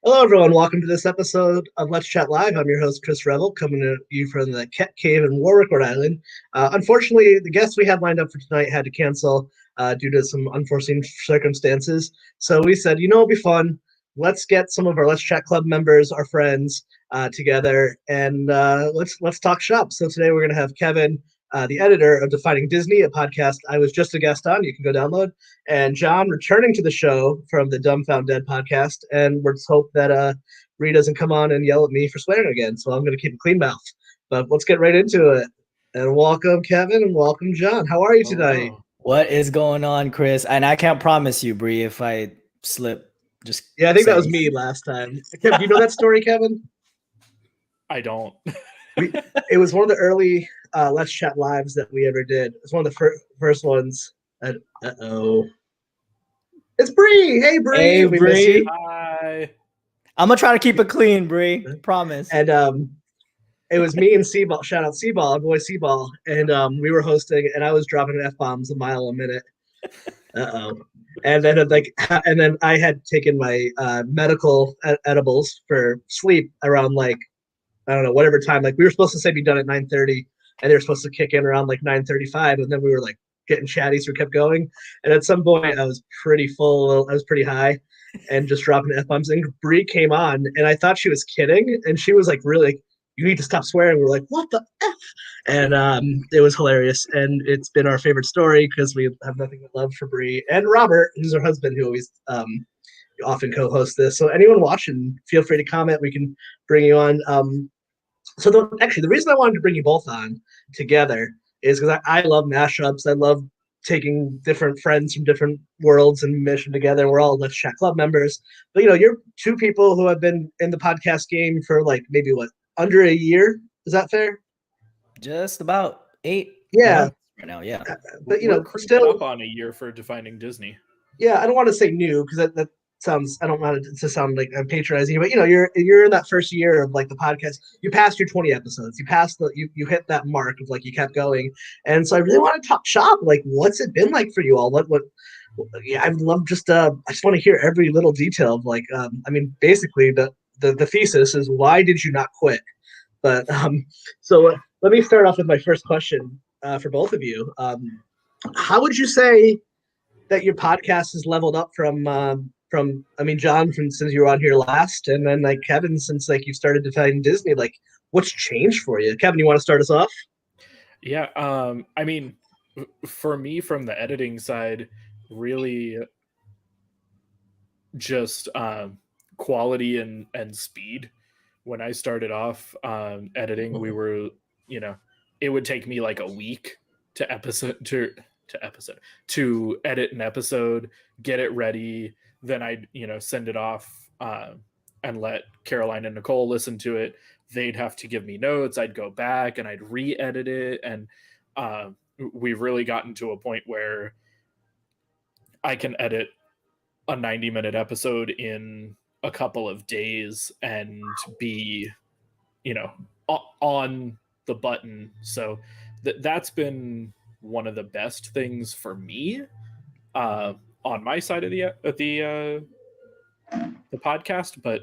Hello, everyone. Welcome to this episode of Let's Chat Live. I'm your host, Chris Revel, coming to you from the Ket Cave in Warwick, Rhode Island. Unfortunately, the guest we had lined up for tonight had to cancel due to some unforeseen circumstances. So we said, it'll be fun. Let's get some of our Let's Chat Club members, our friends, together, and let's talk shop. So today we're going to have Kevin, the editor of Defining Disney, a podcast I was just a guest on. You can go download. And John returning to the show from the Dumbfound podcast. And let's hope that Bree doesn't come on and yell at me for swearing again. So I'm going to keep a clean mouth. But let's get right into it. And welcome, Kevin, and welcome, John. How are you tonight? What is going on, Chris? And I can't promise you, Bree, if I slip. I think that was me last time. Kevin, do you know that story, Kevin? I don't. It was one of the early Let's Chat Lives that we ever did. It's one of the first ones. Uh-oh. It's Bree. Hey, Bree. Hey, Bree. Hi. I'm going to try to keep it clean, Bree. Promise. And it was me and Seaball. Shout out Seaball, our boy Seaball. And we were hosting, and I was dropping F-bombs a mile a minute. Uh-oh. And then I had taken my medical edibles for sleep around I don't know, whatever time. We were supposed to say be done at 9:30, and they were supposed to kick in around 9:35, and then we were getting chatty, so we kept going. And at some point, I was pretty full. I was pretty high, and just dropping F-bombs. And Bree came on, and I thought she was kidding, and she was really, you need to stop swearing. We're like, what the F? And it was hilarious, and it's been our favorite story because we have nothing but love for Bree and Robert, who's her husband, who always often co-hosts this. So anyone watching, feel free to comment. We can bring you on. Actually, the reason I wanted to bring you both on together is because I love mashups. I love taking different friends from different worlds and meshing together. We're all Let's Chat Club members. But, you're two people who have been in the podcast game for maybe under a year? Is that fair? Just about 8 months right now, yeah. But, we're still up on a year for Defining Disney. Yeah, I don't want to say new because that sounds, I don't want it to sound like I'm patronizing you, but you're in that first year of the podcast. You passed your 20 episodes. You passed you hit that mark of you kept going. And so I really want to talk shop. What's it been like for you all? I'd love I just want to hear every little detail of basically the thesis is, why did you not quit? But so let me start off with my first question for both of you. How would you say that your podcast has leveled up from John, since you were on here last, and then Kevin, since you started Defining Disney, what's changed for you? Kevin, you want to start us off? Yeah. For me, from the editing side, really just quality and speed. When I started off editing, we were, it would take me a week to edit an episode, get it ready. Then I'd, send it off and let Caroline and Nicole listen to it. They'd have to give me notes. I'd go back and I'd re-edit it. And we've really gotten to a point where I can edit a 90-minute episode in a couple of days and be, on the button. So that's been one of the best things for me on my side of the podcast. But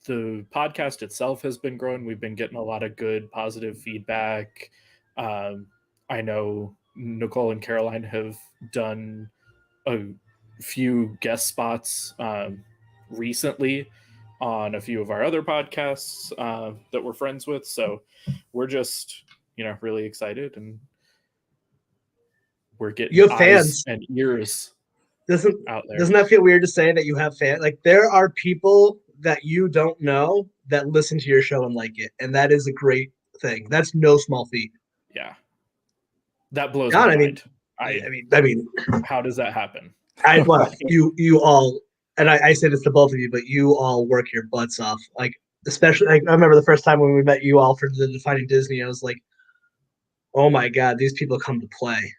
the podcast itself has been growing. We've been getting a lot of good positive feedback. I know Nicole and Caroline have done a few guest spots recently on a few of our other podcasts that we're friends with. So we're just, really excited, and we're getting you have fans and ears out there. Doesn't that feel weird to say that you have fans? There are people that you don't know that listen to your show and like it, and that is a great thing. That's no small feat. Yeah, that blows my mind. I mean, how does that happen? You all, and I say this to both of you, but you all work your butts off. Especially, I remember the first time when we met you all for the Defining Disney, I was like, oh my God, these people come to play.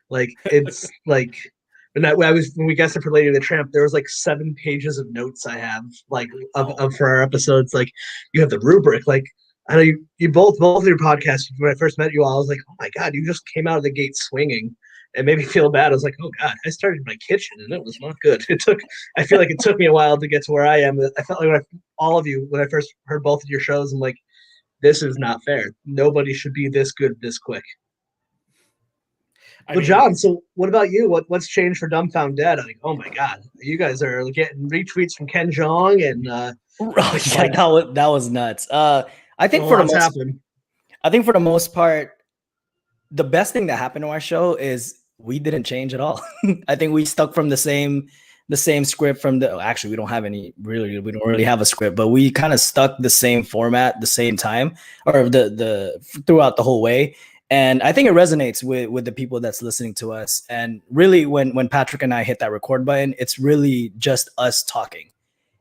It's when we guested for Lady and the Tramp, there was 7 pages of notes I have of for our episodes. You have the rubric. I know you both of your podcasts. When I first met you all, I was like, oh my God, you just came out of the gate swinging. it made me feel bad. I was like, oh God, I started in my kitchen and it was not good. I feel like it took me a while to get to where I am. I felt like when I first heard both of your shows, I'm like, this is not fair. Nobody should be this good this quick. Well, John, so what about you? What's changed for Dumbfound Dead? Like, oh my God, you guys are getting retweets from Ken Jeong and that was nuts. I think for the most part, the best thing that happened to our show is we didn't change at all. I think we stuck from the same script from actually we don't really have a script, but we kind of stuck the same format, the same time, or the throughout the whole way. And I think it resonates with the people that's listening to us. And really when Patrick and I hit that record button, it's really just us talking.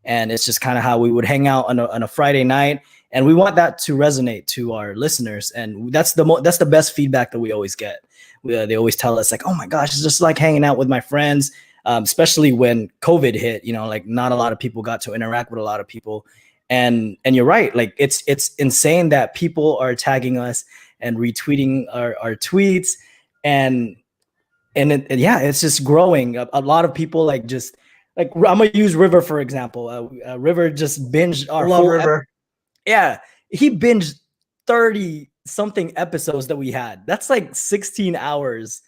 And it's just kind of how we would hang out on a Friday night. And we want that to resonate to our listeners. And that's the best feedback that we always get. They always tell us like, oh my gosh, it's just like hanging out with my friends, especially when COVID hit, like not a lot of people got to interact with a lot of people. And you're right. Like it's insane that people are tagging us and retweeting our tweets. And it's just growing. A lot of people like I'm going to use River, for example. River just binged our whole River. Yeah, he binged 30 something episodes that we had. That's like 16 hours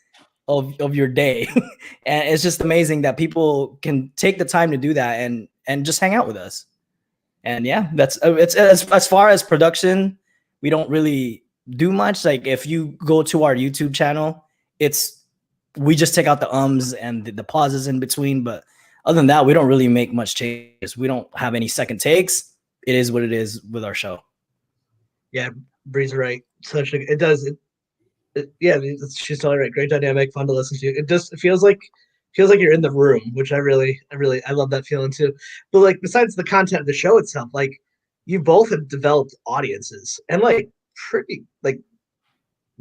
of your day. And it's just amazing that people can take the time to do that and just hang out with us. And yeah, that's it's as far as production, we don't really do much. Like if you go to our YouTube channel, we just take out the ums and the pauses in between. But other than that, we don't really make much changes. We don't have any second takes. It is what it is with our show. Yeah, Bree's right. She's totally right. Great dynamic, fun to listen to. It feels like you're in the room, which I love that feeling too. But like besides the content of the show itself, like you both have developed audiences and like pretty like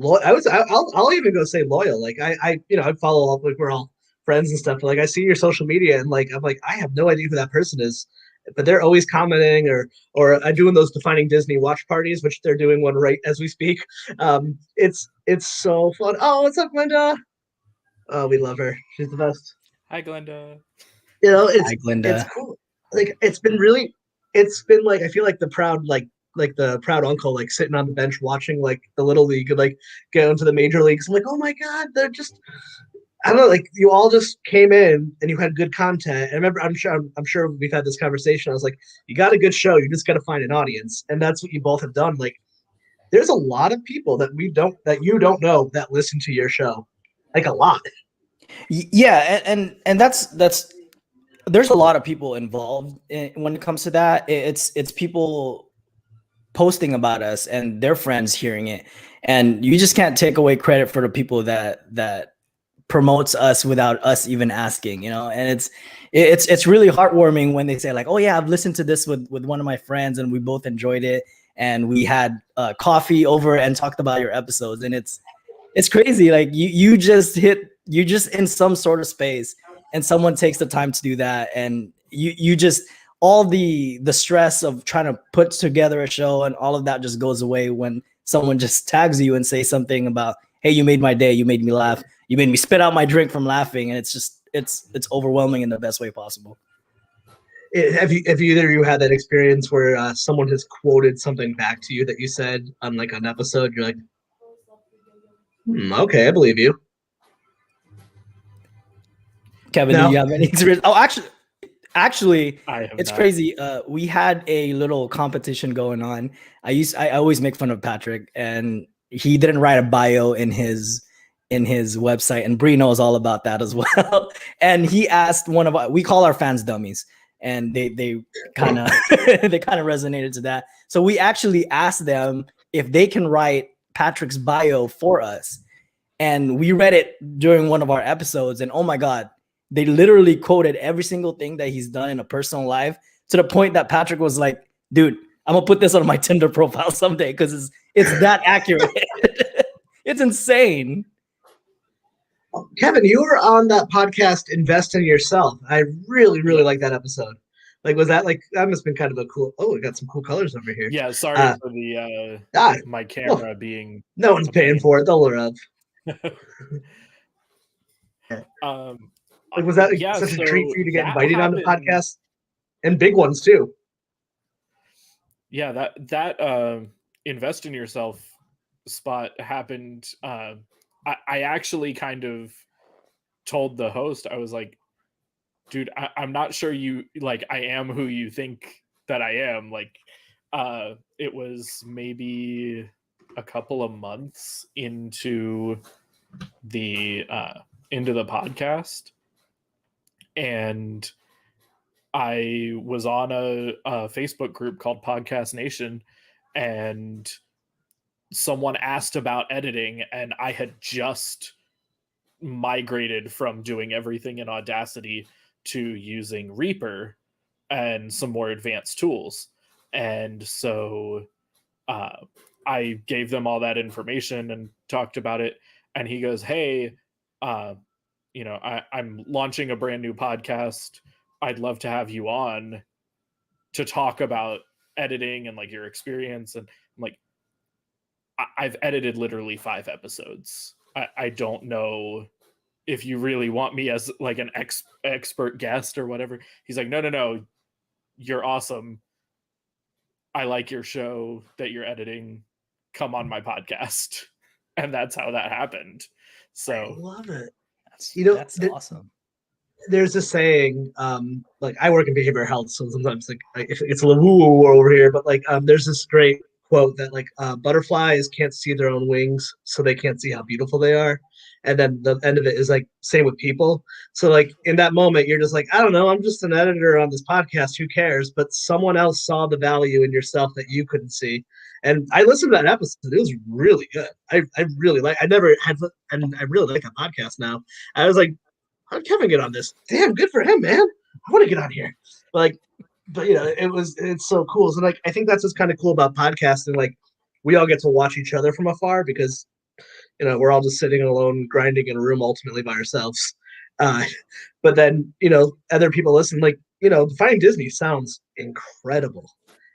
I'll even go say loyal. Like I follow up, like we're all friends and stuff. But like I see your social media and like I'm like I have no idea who that person is, but they're always commenting or doing those defining Disney watch parties, which they're doing one right as we speak. It's so fun. Oh, what's up, Glenda? Oh, we love her. She's the best. Hi, Glenda. Hi, Glenda. It's cool. Like it's been like I feel like the proud the proud uncle like sitting on the bench watching like the little league and like get into the major leagues. I'm like, oh my God, they're just I don't know, like you all just came in and you had good content. And I remember, I'm sure we've had this conversation. I was like, you got a good show, you just got to find an audience, and that's what you both have done. Like, there's a lot of people that you don't know that listen to your show, like a lot. Yeah, and that's there's a lot of people involved when it comes to that. It's people posting about us and their friends hearing it, and you just can't take away credit for the people that promotes us without us even asking, and it's really heartwarming when they say like, oh yeah, I've listened to this with one of my friends and we both enjoyed it and we had coffee over and talked about your episodes. And it's crazy. Like you just in some sort of space and someone takes the time to do that. And you just, all the stress of trying to put together a show and all of that just goes away when someone just tags you and say something about, hey, you made my day. You made me laugh. You made me spit out my drink from laughing. And it's overwhelming in the best way possible. Have either of you had that experience where someone has quoted something back to you that you said on like an episode? You're like, okay, I believe you. Kevin, do you have any experience? Oh, actually, it's not. Crazy. We had a little competition going on. I always make fun of Patrick, and he didn't write a bio in his website, and Bree knows all about that as well. And he asked we call our fans dummies, and they kind of resonated to that. So we actually asked them if they can write Patrick's bio for us, and we read it during one of our episodes. And oh my God, they literally quoted every single thing that he's done in a personal life, to the point that Patrick was like, dude, I'm gonna put this on my Tinder profile someday because it's that accurate. It's insane. Kevin, you were on that podcast, Invest in Yourself. I really, really like that episode. Like, was that must have been kind of a cool, we got some cool colors over here. Yeah, sorry for the my camera being... No one's paying for it, they'll rub. Like, was that such a treat for you to get invited on the podcast? And big ones too. Yeah, that invest in yourself spot happened. I actually kind of told the host, I was like, dude, I'm not sure you like I am who you think that I am. Like, it was maybe a couple of months into the podcast, and I was on a Facebook group called Podcast Nation, and someone asked about editing, and I had just migrated from doing everything in Audacity to using Reaper and some more advanced tools. And so I gave them all that information and talked about it. And he goes, hey, I'm launching a brand new podcast. I'd love to have you on to talk about editing and like your experience. And I'm like, I've edited literally 5 episodes. I don't know if you really want me as like an expert guest or whatever. He's like, no, you're awesome. I like your show that you're editing. Come on my podcast. And that's how that happened. So I love it. That's awesome. There's a saying, like I work in behavioral health, so sometimes like it's a little woo over here, but like there's this great quote that like butterflies can't see their own wings, so they can't see how beautiful they are. And then the end of it is like same with people. So like in that moment, you're just like, I don't know, I'm just an editor on this podcast. Who cares? But someone else saw the value in yourself that you couldn't see. And I listened to that episode. It was really good. I really like. I never had, and I really like a podcast now. I was like, how did Kevin get on this? Damn, good for him, man. I want to get on here. But you know, it's so cool. So like, I think that's what's kind of cool about podcasting. Like, we all get to watch each other from afar because, you know, we're all just sitting alone, grinding in a room ultimately by ourselves. But then, you know, other people listen. Like, you know, Finding Disney sounds incredible.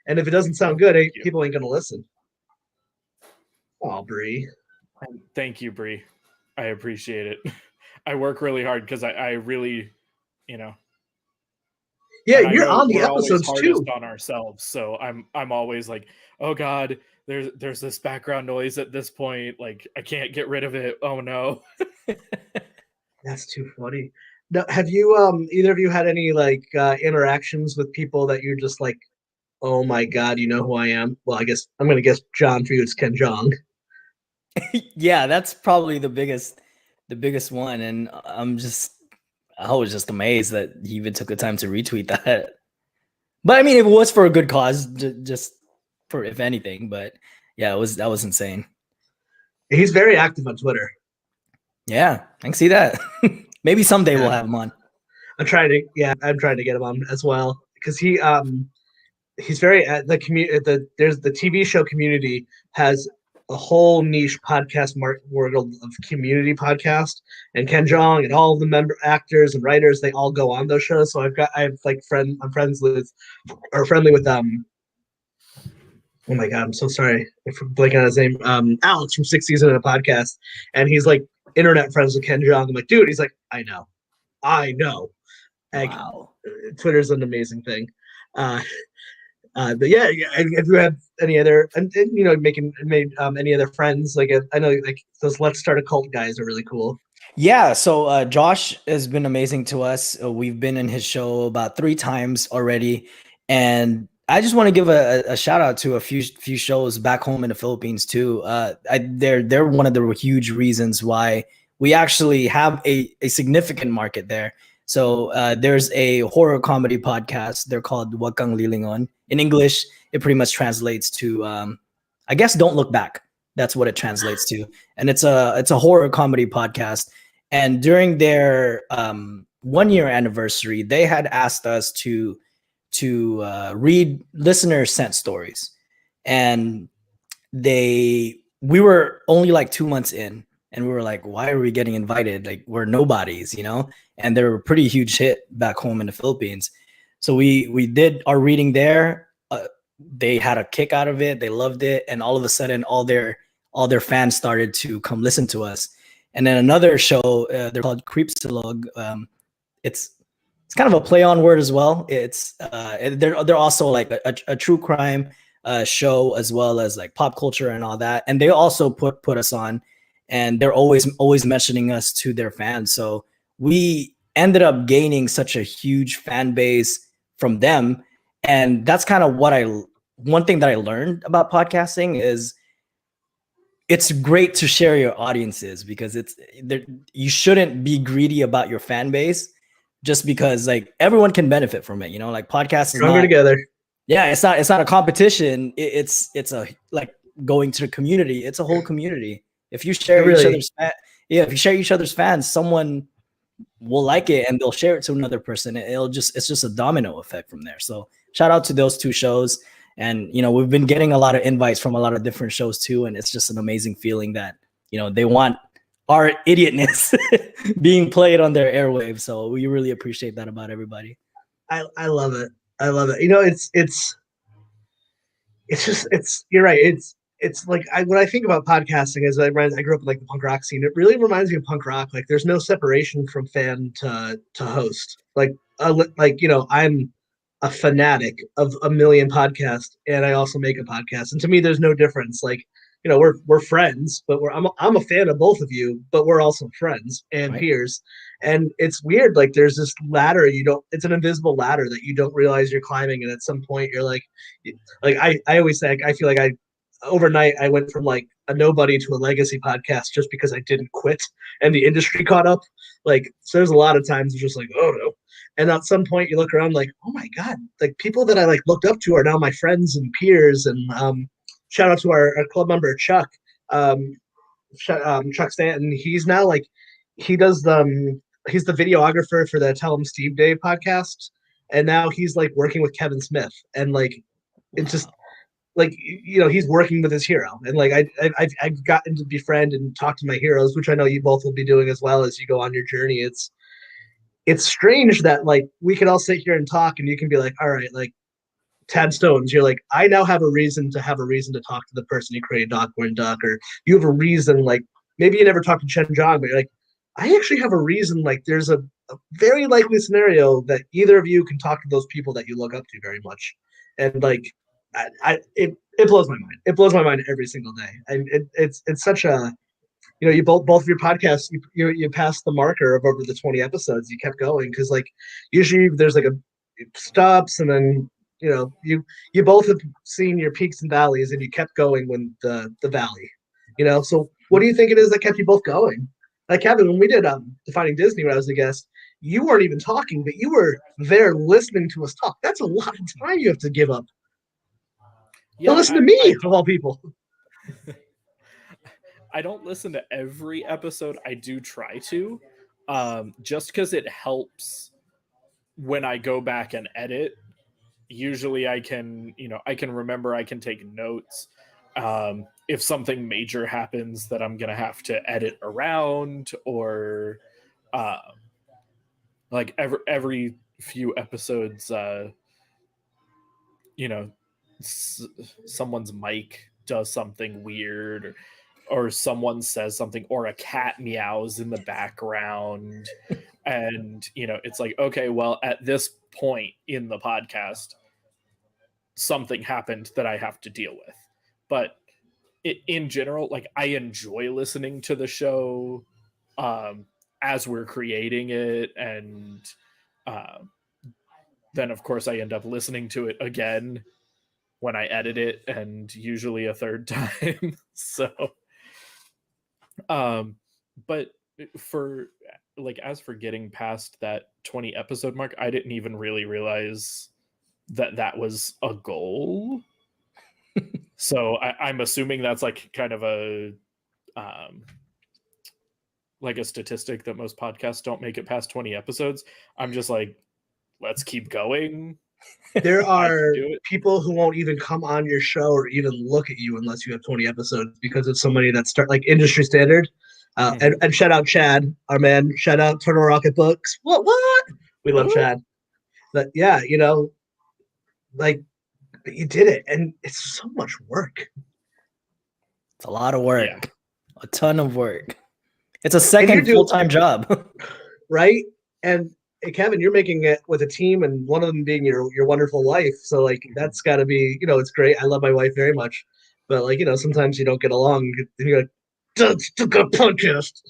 And if it doesn't sound good, people ain't going to listen. Oh, Bree. Thank you, Bree. I appreciate it. I work really hard because I really, you know. Yeah, you're on the episodes too. On ourselves, so I'm always like, oh God, there's this background noise at this point. Like I can't get rid of it. Oh no. That's too funny. Now, have you either of you had any like interactions with people that you're just like, oh my God, you know who I am? Well, I guess I'm gonna guess John for you. It's Ken Jeong. Yeah, that's probably the biggest one, and I was just amazed that he even took the time to retweet that. But I mean, it was for a good cause, just for if anything. But yeah, that was insane. He's very active on Twitter. Yeah, I can see that. Maybe someday we'll have him on. I'm trying to get him on as well because he's very there's the TV show Community has a whole niche podcast world of community podcast, and Ken Jeong and all the member actors and writers, they all go on those shows. So I'm friendly with oh my God, I'm so sorry if I'm blanking on his name. Alex from 6 Seasons in a Podcast, and he's like internet friends with Ken Jeong. I'm like, dude, he's like, I know. Like, wow. Twitter's an amazing thing. But yeah, if you have any other, and you know, made any other friends, like I know, like those Let's Start a Cult guys are really cool. Yeah, so Josh has been amazing to us. We've been in his show about 3 times already, and I just want to give a shout out to a few shows back home in the Philippines too. They're one of the huge reasons why we actually have a significant market there. So there's a horror comedy podcast. They're called Wag Kang Lilingon. In English, it pretty much translates to, I guess, Don't Look Back. That's what it translates to. And it's a horror comedy podcast. And during their 1-year anniversary, they had asked us to read listener sent stories. And we were only like 2 months in. And we were like, why are we getting invited? Like, we're nobodies, you know? And they were a pretty huge hit back home in the Philippines. So we did our reading there. They had a kick out of it. They loved it. And all of a sudden, all their fans started to come listen to us. And then another show, they're called Creepsilog. It's kind of a play on word as well. It's they're also like a true crime show, as well as like pop culture and all that. And they also put us on, and they're always mentioning us to their fans. So we ended up gaining such a huge fan base from them. And that's kind of one thing that I learned about podcasting is it's great to share your audiences, because you shouldn't be greedy about your fan base, just because like everyone can benefit from it. Like podcasts is stronger together. Yeah, it's not a competition. It's a like going to the community. It's a whole community. If you share if you share each other's fans, someone will like it and they'll share it to another person. It's just a domino effect from there. So shout out to those two shows. And, we've been getting a lot of invites from a lot of different shows too. And it's just an amazing feeling that, they want our idiotness being played on their airwaves. So we really appreciate that about everybody. I love it. I love it. You're right. It's like when I think about podcasting, as I grew up with like the punk rock scene, it really reminds me of punk rock. Like there's no separation from fan to host. I'm a fanatic of a million podcasts, and I also make a podcast. And to me, there's no difference. Like, we're friends, but I'm a fan of both of you, but we're also friends and peers. And it's weird. Like there's this ladder it's an invisible ladder that you don't realize you're climbing. And at some point you're like I always say, I feel like overnight I went from like a nobody to a legacy podcast just because I didn't quit and the industry caught up. Like, so there's a lot of times it's just like, oh no. And at some point you look around like, oh my God, like people that I like looked up to are now my friends and peers. And shout out to our club member, Chuck, Chuck Stanton. He's now like, he's the videographer for the Tell 'em Steve Day podcast. And now he's like working with Kevin Smith. And like, it's just like, he's working with his hero. And like, I've gotten to befriend and talk to my heroes, which I know you both will be doing as well as you go on your journey. It's strange that like we could all sit here and talk and you can be like, all right, like Tad Stones, you're like, I now have a reason to talk to the person who created Awkward Duck, or you have a reason, like maybe you never talked to Chen Zhang, but you're like, I actually have a reason. Like there's a very likely scenario that either of you can talk to those people that you look up to very much. And like, it blows my mind. It blows my mind every single day. And it's such a, you both of your podcasts, you passed the marker of over the 20 episodes. You kept going because like usually there's like a stops, and then you both have seen your peaks and valleys, and you kept going when the valley. So what do you think it is that kept you both going? Like Kevin, when we did Defining Disney, when I was a guest, you weren't even talking, but you were there listening to us talk. That's a lot of time you have to give up. Yeah, listen to me, of all people. I don't listen to every episode. I do try to, just because it helps when I go back and edit. Usually I can remember, I can take notes. If something major happens that I'm going to have to edit around, or like every few episodes, someone's mic does something weird, or someone says something, or a cat meows in the background. And, it's like, okay, well, at this point in the podcast, something happened that I have to deal with. But in general, like, I enjoy listening to the show as we're creating it. And then, of course, I end up listening to it again when I edit it, and usually a third time. So... but as for getting past that 20 episode mark, I didn't even really realize that was a goal. So I'm assuming that's like kind of a like a statistic that most podcasts don't make it past 20 episodes. I'm just like, let's keep going. There are people who won't even come on your show or even look at you unless you have 20 episodes, because of somebody that start like industry standard. And shout out Chad, our man. Shout out Turtle Rocket Books. What? We love Chad. But yeah, like, but you did it, and it's so much work. It's a lot of work. Yeah. A ton of work. It's a second full-time job. Right? And hey, Kevin, you're making it with a team, and one of them being your wonderful wife. So like that's got to be, it's great. I love my wife very much, but like sometimes you don't get along. You're like, that's a good podcast.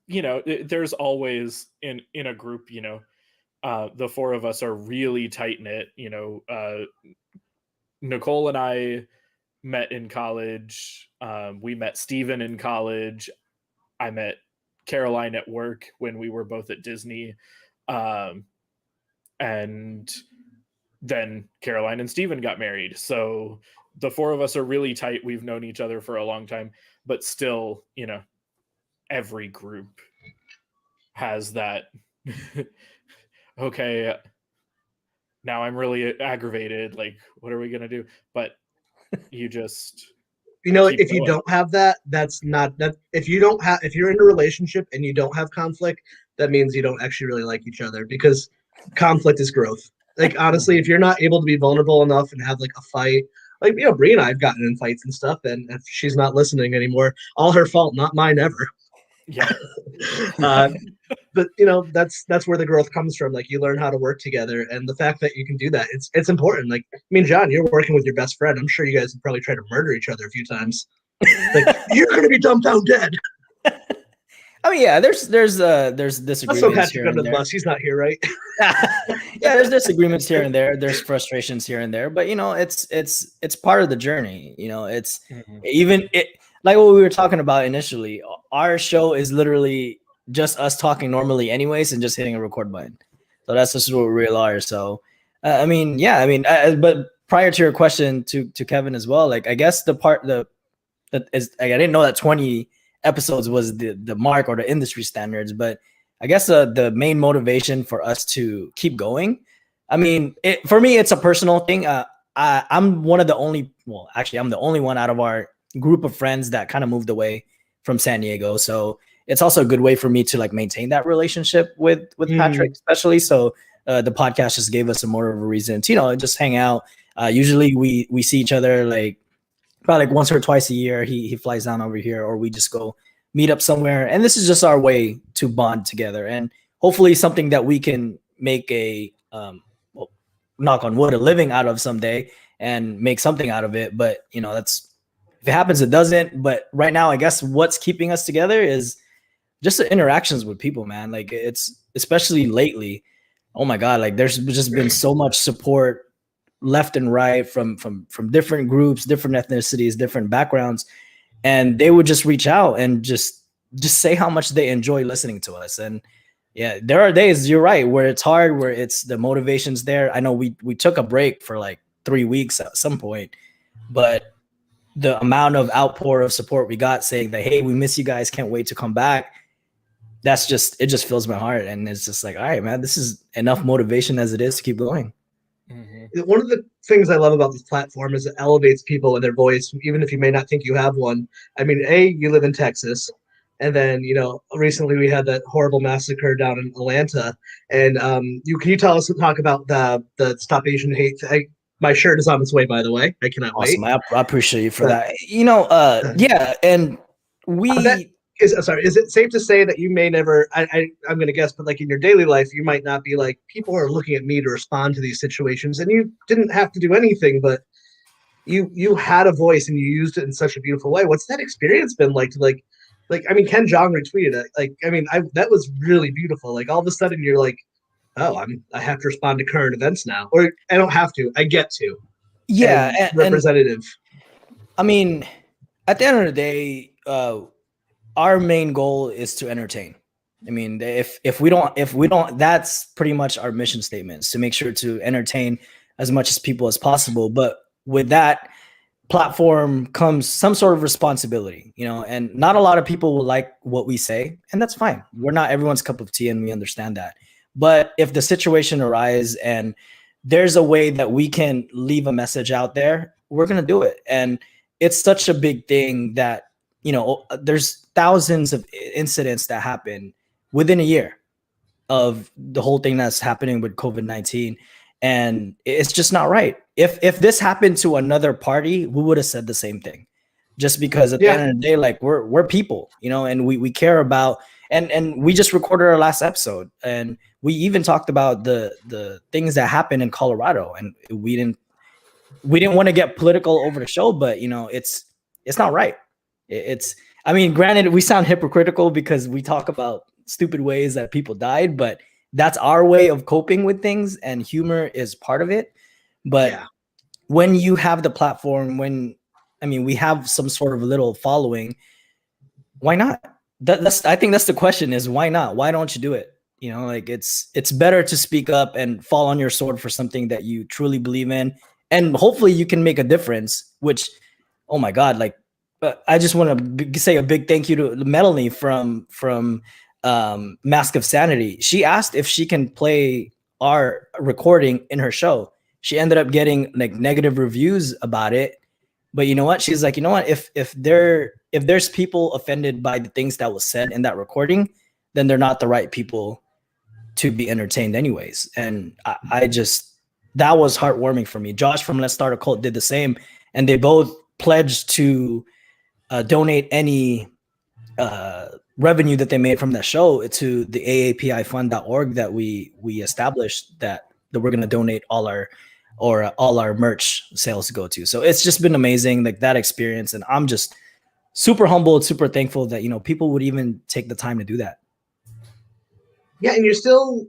There's always in a group, the four of us are really tight knit. Nicole and I met in college. We met Steven in college. I met Caroline at work when we were both at Disney. And then Caroline and Steven got married. So the four of us are really tight. We've known each other for a long time, but still, every group has that. Okay, now I'm really aggravated. Like, what are we going to do? But you just... if you don't have that, that's not that. If you're in a relationship and you don't have conflict, that means you don't actually really like each other, because conflict is growth. Like, honestly, if you're not able to be vulnerable enough and have like a fight, like, Brie and I have gotten in fights and stuff, and if she's not listening anymore, all her fault, not mine ever. Yeah. But that's where the growth comes from. Like, you learn how to work together, and the fact that you can do that, it's important. Like, John, you're working with your best friend. I'm sure you guys have probably tried to murder each other a few times. Like, you're gonna be Dumbfound dead. Yeah, there's disagreements. Let's throw Patrick under the bus. He's not here, right? Yeah, there's disagreements here and there. There's frustrations here and there, but it's part of the journey. It's even like what we were talking about initially. Our show is literally just us talking normally, anyways, and just hitting a record button. So that's just what we really are. So, but prior to your question to Kevin as well, like, I guess the part that is, like, I didn't know that 20 episodes was the mark or the industry standards, but I guess the main motivation for us to keep going, for me, it's a personal thing. I'm one of the only, I'm the only one out of our group of friends that kind of moved away from San Diego. So it's also a good way for me to like maintain that relationship with Patrick, especially. So the podcast just gave us more of a reason to, just hang out. Usually we see each other like probably like once or twice a year. He flies down over here, or we just go meet up somewhere. And this is just our way to bond together, and hopefully something that we can make a knock on wood, a living out of someday, and make something out of it. But that's, if it happens, it doesn't. But right now, I guess what's keeping us together is just the interactions with people, man. Like, it's especially lately. Oh my God. Like, there's just been so much support left and right from different groups, different ethnicities, different backgrounds. And they would just reach out and just say how much they enjoy listening to us. And yeah, there are days, you're right, where it's hard, where it's the motivation's there. I know we took a break for like 3 weeks at some point, but the amount of outpour of support we got saying that, hey, we miss you guys, can't wait to come back. It just fills my heart. And it's just like, all right, man, this is enough motivation as it is to keep going. Mm-hmm. One of the things I love about this platform is it elevates people and their voice, even if you may not think you have one. You live in Texas, and then recently we had that horrible massacre down in Atlanta. And can you talk about the Stop Asian Hate? My shirt is on its way, by the way. I cannot wait. I appreciate you for that. Yeah, and is it safe to say that you may never, I'm going to guess, but like in your daily life, you might not be like, people are looking at me to respond to these situations, and you didn't have to do anything, but you had a voice and you used it in such a beautiful way. What's that experience been like to Ken Jong retweeted it. That was really beautiful. Like, all of a sudden you're like, oh, I have to respond to current events now, or I don't have to, I get to. Yeah. And representative. At the end of the day, our main goal is to entertain. If we don't, that's pretty much our mission statements, to make sure to entertain as much as people as possible. But with that platform comes some sort of responsibility, and not a lot of people will like what we say, and that's fine. We're not everyone's cup of tea, and we understand that. But if the situation arises and there's a way that we can leave a message out there, we're going to do it. And it's such a big thing that, there's thousands of incidents that happen within a year of the whole thing that's happening with COVID-19. And it's just not right. If this happened to another party, we would have said the same thing. just because at the end of the day, like we're people, you know, and we care about, and we just recorded our last episode, and we even talked about the things that happened in Colorado, and we didn't want to get political over the show, but you know, it's not right. It's, I mean, granted, we sound hypocritical because we talk about stupid ways that people died, but that's our way of coping with things, and humor is part of it. But when you have the platform, we have some sort of little following, why not? I think that's the question, is why not? Why don't you do it? You know, like it's better to speak up and fall on your sword for something that you truly believe in, and hopefully you can make a difference. Which, oh my God, like I just want to say a big thank you to Melanie from Mask of Sanity. She asked if she can play our recording in her show. She ended up getting like negative reviews about it, but you know what? She's like, you know what? If there's people offended by the things that was said in that recording, then they're not the right people to be entertained anyways. And I just, that was heartwarming for me. Josh from Let's Start a Cult did the same, and they both pledged to donate any revenue that they made from that show to the aapifund.org that we established, that we're going to donate all our merch sales to go to. So it's just been amazing, like that experience. And I'm just super humbled, super thankful that, you know, people would even take the time to do that. Yeah. And you're still,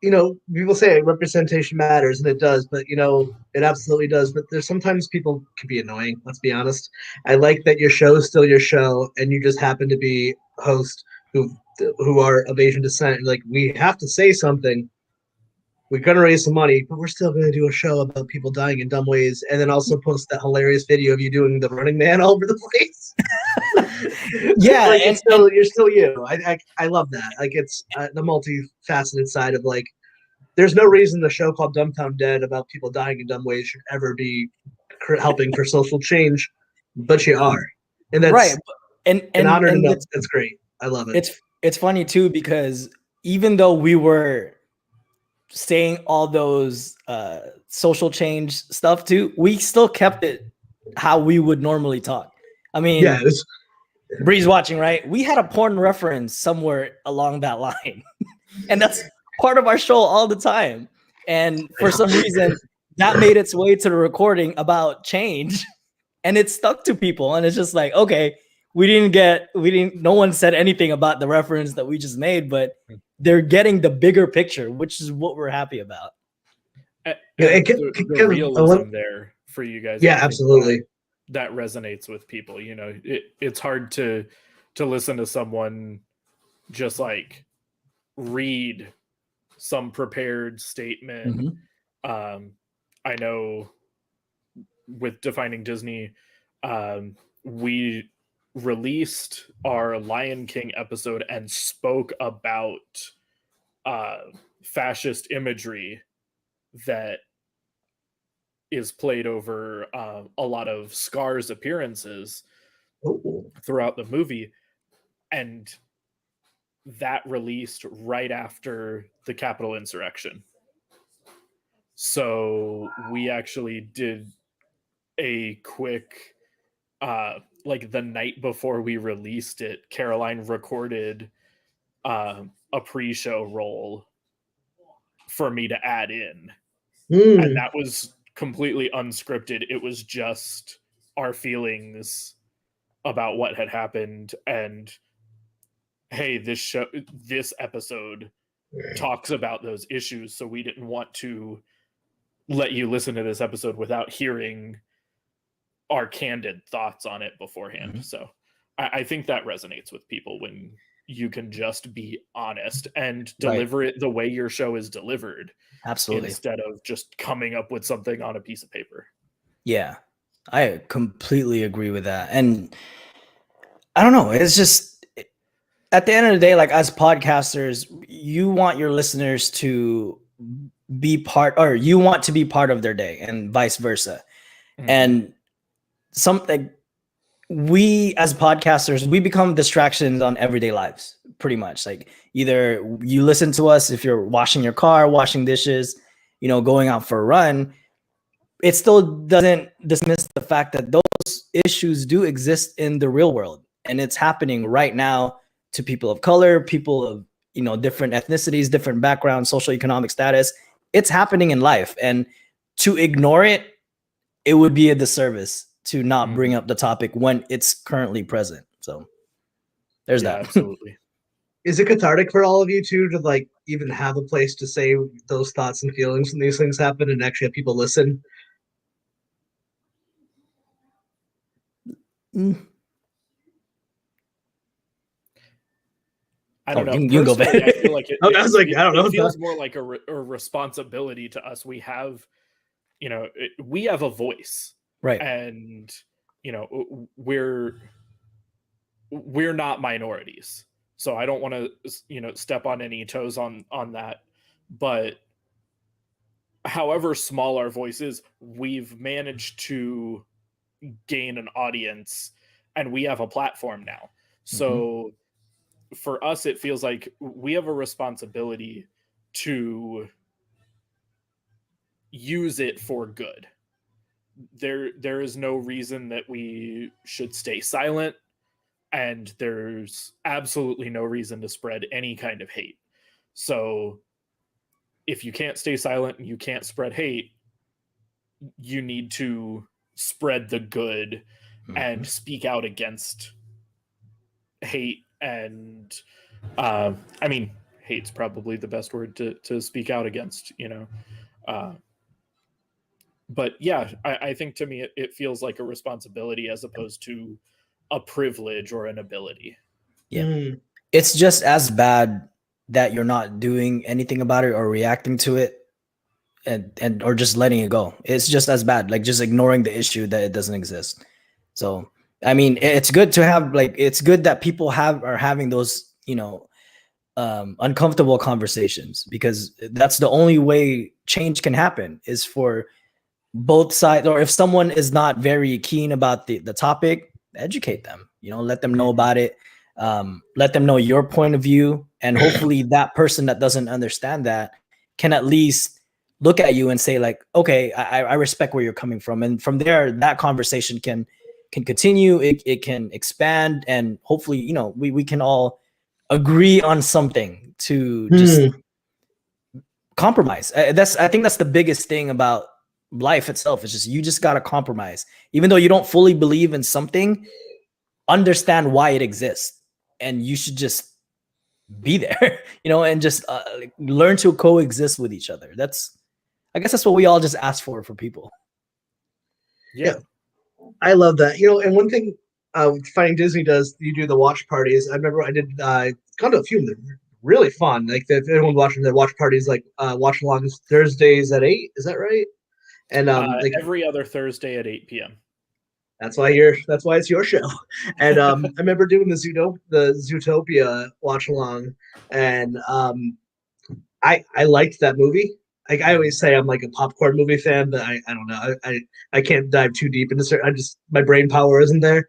you know, people say representation matters, and it does, but you know, it absolutely does. But there's sometimes people can be annoying. Let's be honest. I like that your show is still your show, and you just happen to be hosts who are of Asian descent. Like, we have to say something. We're gonna raise some money, but we're still gonna do a show about people dying in dumb ways, and then also post that hilarious video of you doing the Running Man all over the place. Yeah, like, you're still you. I love that. Like, it's the multifaceted side of, like, there's no reason the show called Dumbfound Dead about people dying in dumb ways should ever be helping for social change, but you are, and that's right. And honor enough. That's great. I love it. It's funny too, because even though we were saying all those social change stuff too, we still kept it how we would normally talk. I mean, Bree's watching, right? We had a porn reference somewhere along that line, and that's part of our show all the time. And for some reason, that made its way to the recording about change, and it stuck to people. And it's just like, okay, no one said anything about the reference that we just made, but they're getting the bigger picture, which is what we're happy about. The realism there for you guys. Yeah, absolutely. That resonates with people. You know, it's hard to listen to someone just like read some prepared statement. Mm-hmm. I know with Defining Disney, we released our Lion King episode and spoke about fascist imagery that is played over a lot of Scar's appearances throughout the movie, and that released right after the Capitol insurrection. So we actually did a quick like the night before we released it, Caroline recorded a pre-show roll for me to add in. And that was completely unscripted. It was just our feelings about what had happened, and hey, this episode talks about those issues, so we didn't want to let you listen to this episode without hearing our candid thoughts on it beforehand. Mm-hmm. So I think that resonates with people when you can just be honest and deliver it the way your show is delivered. Absolutely. Instead of just coming up with something on a piece of paper. Yeah, I completely agree with that. And I don't know, it's just, at the end of the day, like, as podcasters, you want your listeners to be or you want to be part of their day, and vice versa. Mm-hmm. And something, we as podcasters, we become distractions on everyday lives, pretty much. Like, either you listen to us if you're washing your car, washing dishes, you know, going out for a run. It still doesn't dismiss the fact that those issues do exist in the real world, and it's happening right now to people of color, people of, you know, different ethnicities, different backgrounds, social economic status. It's happening in life, and to ignore it, it would be a disservice to not bring up the topic when it's currently present. So there's that. Absolutely. Is it cathartic for all of you too to like even have a place to say those thoughts and feelings when these things happen and actually have people listen? I don't know. You go back. I feel like I was like, I don't know. It feels more like a responsibility to us. We have, you know, we have a voice, right? And you know, we're not minorities, so I don't want to, you know, step on any toes on that. But however small our voice is, we've managed to gain an audience, and we have a platform now. So for us, it feels like we have a responsibility to use it for good. There is no reason that we should stay silent, and there's absolutely no reason to spread any kind of hate. So if you can't stay silent and you can't spread hate, you need to spread the good and speak out against hate. And I mean, hate's probably the best word to speak out against, you know. But yeah, I think to me it feels like a responsibility as opposed to a privilege or an ability. Yeah. It's just as bad that you're not doing anything about it or reacting to it and or just letting it go. It's just as bad, like just ignoring the issue that it doesn't exist. So I mean, it's good to have, like, it's good that people are having those, you know, uncomfortable conversations, because that's the only way change can happen, is for both sides. Or if someone is not very keen about the topic, educate them, you know, let them know about it. Let them know your point of view, and hopefully that person that doesn't understand that can at least look at you and say like, okay, I respect where you're coming from. And from there, that conversation can continue, it can expand, and hopefully, you know, we can all agree on something to just compromise. I think that's the biggest thing about life itself. It's just, you just got to compromise. Even though you don't fully believe in something, understand why it exists, and you should just be there, you know, and just learn to coexist with each other. I guess that's what we all just ask for people. Yeah. I love that. You know, and one thing Finding Disney does, you do the watch parties. I remember I did gone to a few of them. Really fun. Like if anyone's watching the watch parties, like watch alongs Thursdays at 8. Is that right? And like every other Thursday at 8 p.m. That's why it's your show. And I remember doing the Zootopia watch along, and I liked that movie. Like I always say, I'm like a popcorn movie fan, but I don't know. I can't dive too deep into certain. My brain power isn't there.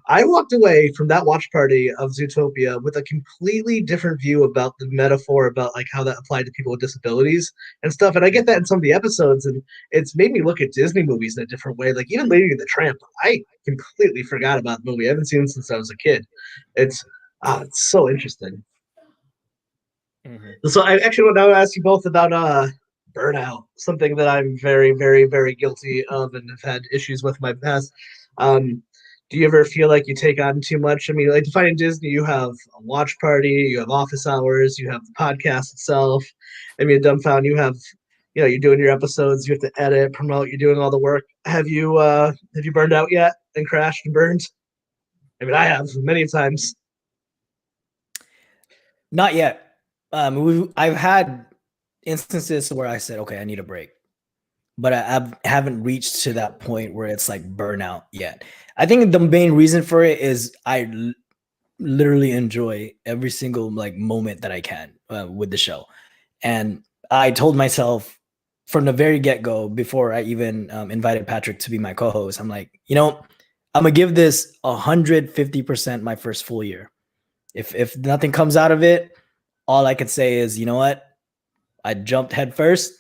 I walked away from that watch party of Zootopia with a completely different view about the metaphor, about like how that applied to people with disabilities and stuff. And I get that in some of the episodes, and it's made me look at Disney movies in a different way. Like even Lady and the Tramp, I completely forgot about the movie. I haven't seen it since I was a kid. It's so interesting. So I actually want to ask you both about Burnout, something that I'm very, very, very guilty of and have had issues with in my past. Do you ever feel like you take on too much? I mean, like Finding Disney, you have a watch party, you have office hours, you have the podcast itself. I mean, Dumbfound, you have, you know, you're doing your episodes, you have to edit, promote, you're doing all the work. Have you burned out yet and crashed and burned? I mean, I have many times. Not yet. I've had instances where I said, okay, I need a break, but I haven't reached to that point where it's like burnout yet. I think the main reason for it is I literally enjoy every single like moment that I can with the show. And I told myself from the very get-go, before I even invited Patrick to be my co-host, I'm like, you know, I'm gonna give this 150% my first full year. If nothing comes out of it, all I could say is, you know what? I jumped head first.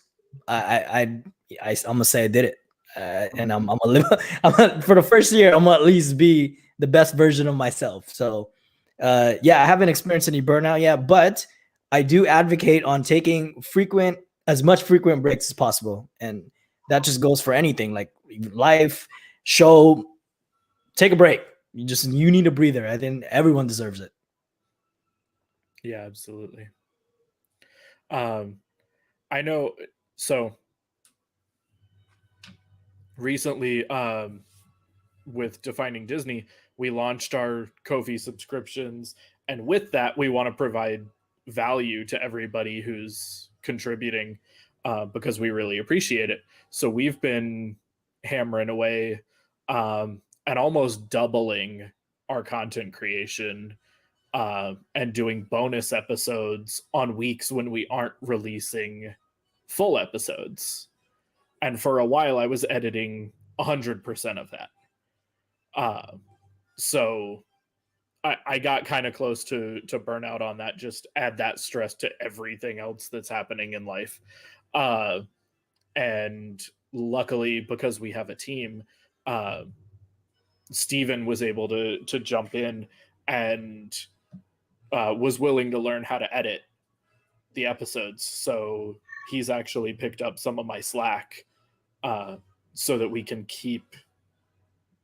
I'm gonna say I did it. and I'm gonna live. For the first year, I'm gonna at least be the best version of myself. So, yeah, I haven't experienced any burnout yet, but I do advocate on taking as much frequent breaks as possible, and that just goes for anything like life, show. Take a break. You need a breather. I think everyone deserves it. Yeah, absolutely. I know. So recently, with Defining Disney, we launched our Ko-fi subscriptions, and with that, we want to provide value to everybody who's contributing, because we really appreciate it. So we've been hammering away, and almost doubling our content creation, and doing bonus episodes on weeks when we aren't releasing full episodes. And for a while, I was editing 100% of that. So I got kind of close to burnout on that. Just add that stress to everything else that's happening in life. And luckily, because we have a team, Steven was able to jump in and was willing to learn how to edit the episodes. So he's actually picked up some of my slack, so that we can keep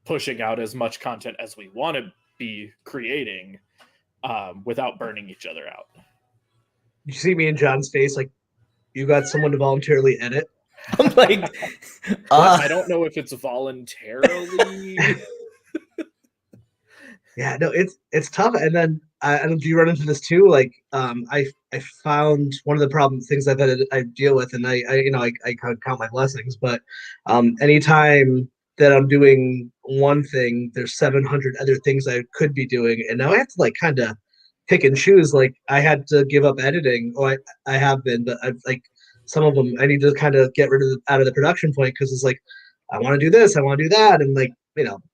pushing out as much content as we want to be creating, without burning each other out. You see me in John's face, like, you got someone to voluntarily edit? I'm like, I don't know if it's voluntarily. Yeah, no, it's tough. And then and do you run into this too? Like, I found one of the things I've had I deal with, and I kind of count my blessings, but anytime that I'm doing one thing, there's 700 other things I could be doing, and now I have to like kind of pick and choose. Like, I had to give up editing, or I have been, but I've like some of them I need to kind of get rid of out of the production point, because it's like I want to do this, I want to do that, and like,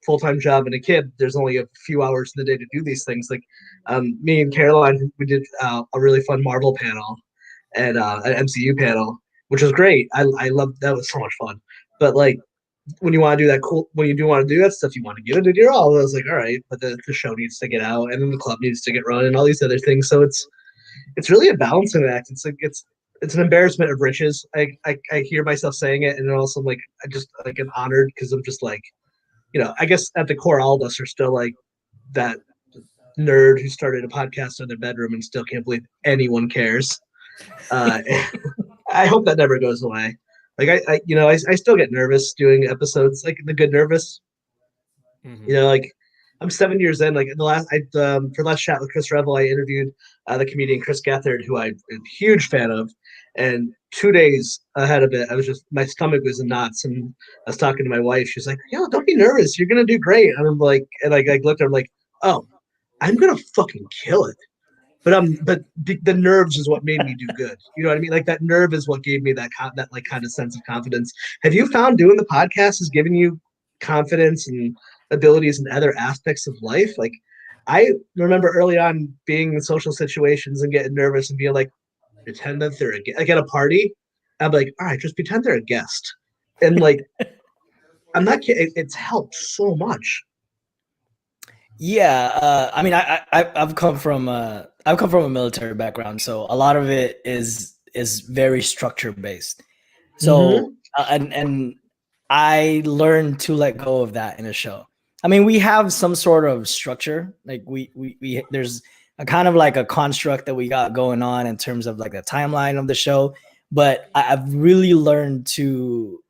full-time job and a kid, there's only a few hours in the day to do these things. Like, me and Caroline, we did a really fun Marvel panel and an MCU panel, which was great. I loved that. Was so much fun. But like, when you want to do that when you do want to do that stuff, you want to give it to your all. I was like, all right, but the show needs to get out, and then the club needs to get run, and all these other things. So it's really a balancing act. It's like it's an embarrassment of riches. I hear myself saying it, and also like I just like am honored, because I'm just like, I guess at the core, all of us are still like that nerd who started a podcast in their bedroom and still can't believe anyone cares. I hope that never goes away. Like I still get nervous doing episodes, like the good nervous. Mm-hmm. Like I'm 7 years in. Like for last chat with Chris Revel, I interviewed the comedian Chris Gethard, who I'm a huge fan of, and 2 days ahead of it, my stomach was in knots, and I was talking to my wife. She's like, don't be nervous, you're gonna do great. And I'm like, and I looked at her, I'm like, oh, I'm gonna fucking kill it. But the nerves is what made me do good. You know what I mean? Like, that nerve is what gave me that like kind of sense of confidence. Have you found doing the podcast has given you confidence and abilities in other aspects of life? Like, I remember early on being in social situations and getting nervous and being like, pretend that they're like at a party. I'm like, all right, just pretend they're a guest. And like, I'm not kidding. It's helped so much. Yeah, I mean, I've come from a military background, so a lot of it is very structure based. So and I learned to let go of that in a show. I mean, we have some sort of structure, like we there's a kind of like a construct that we got going on in terms of like the timeline of the show, but I've really learned to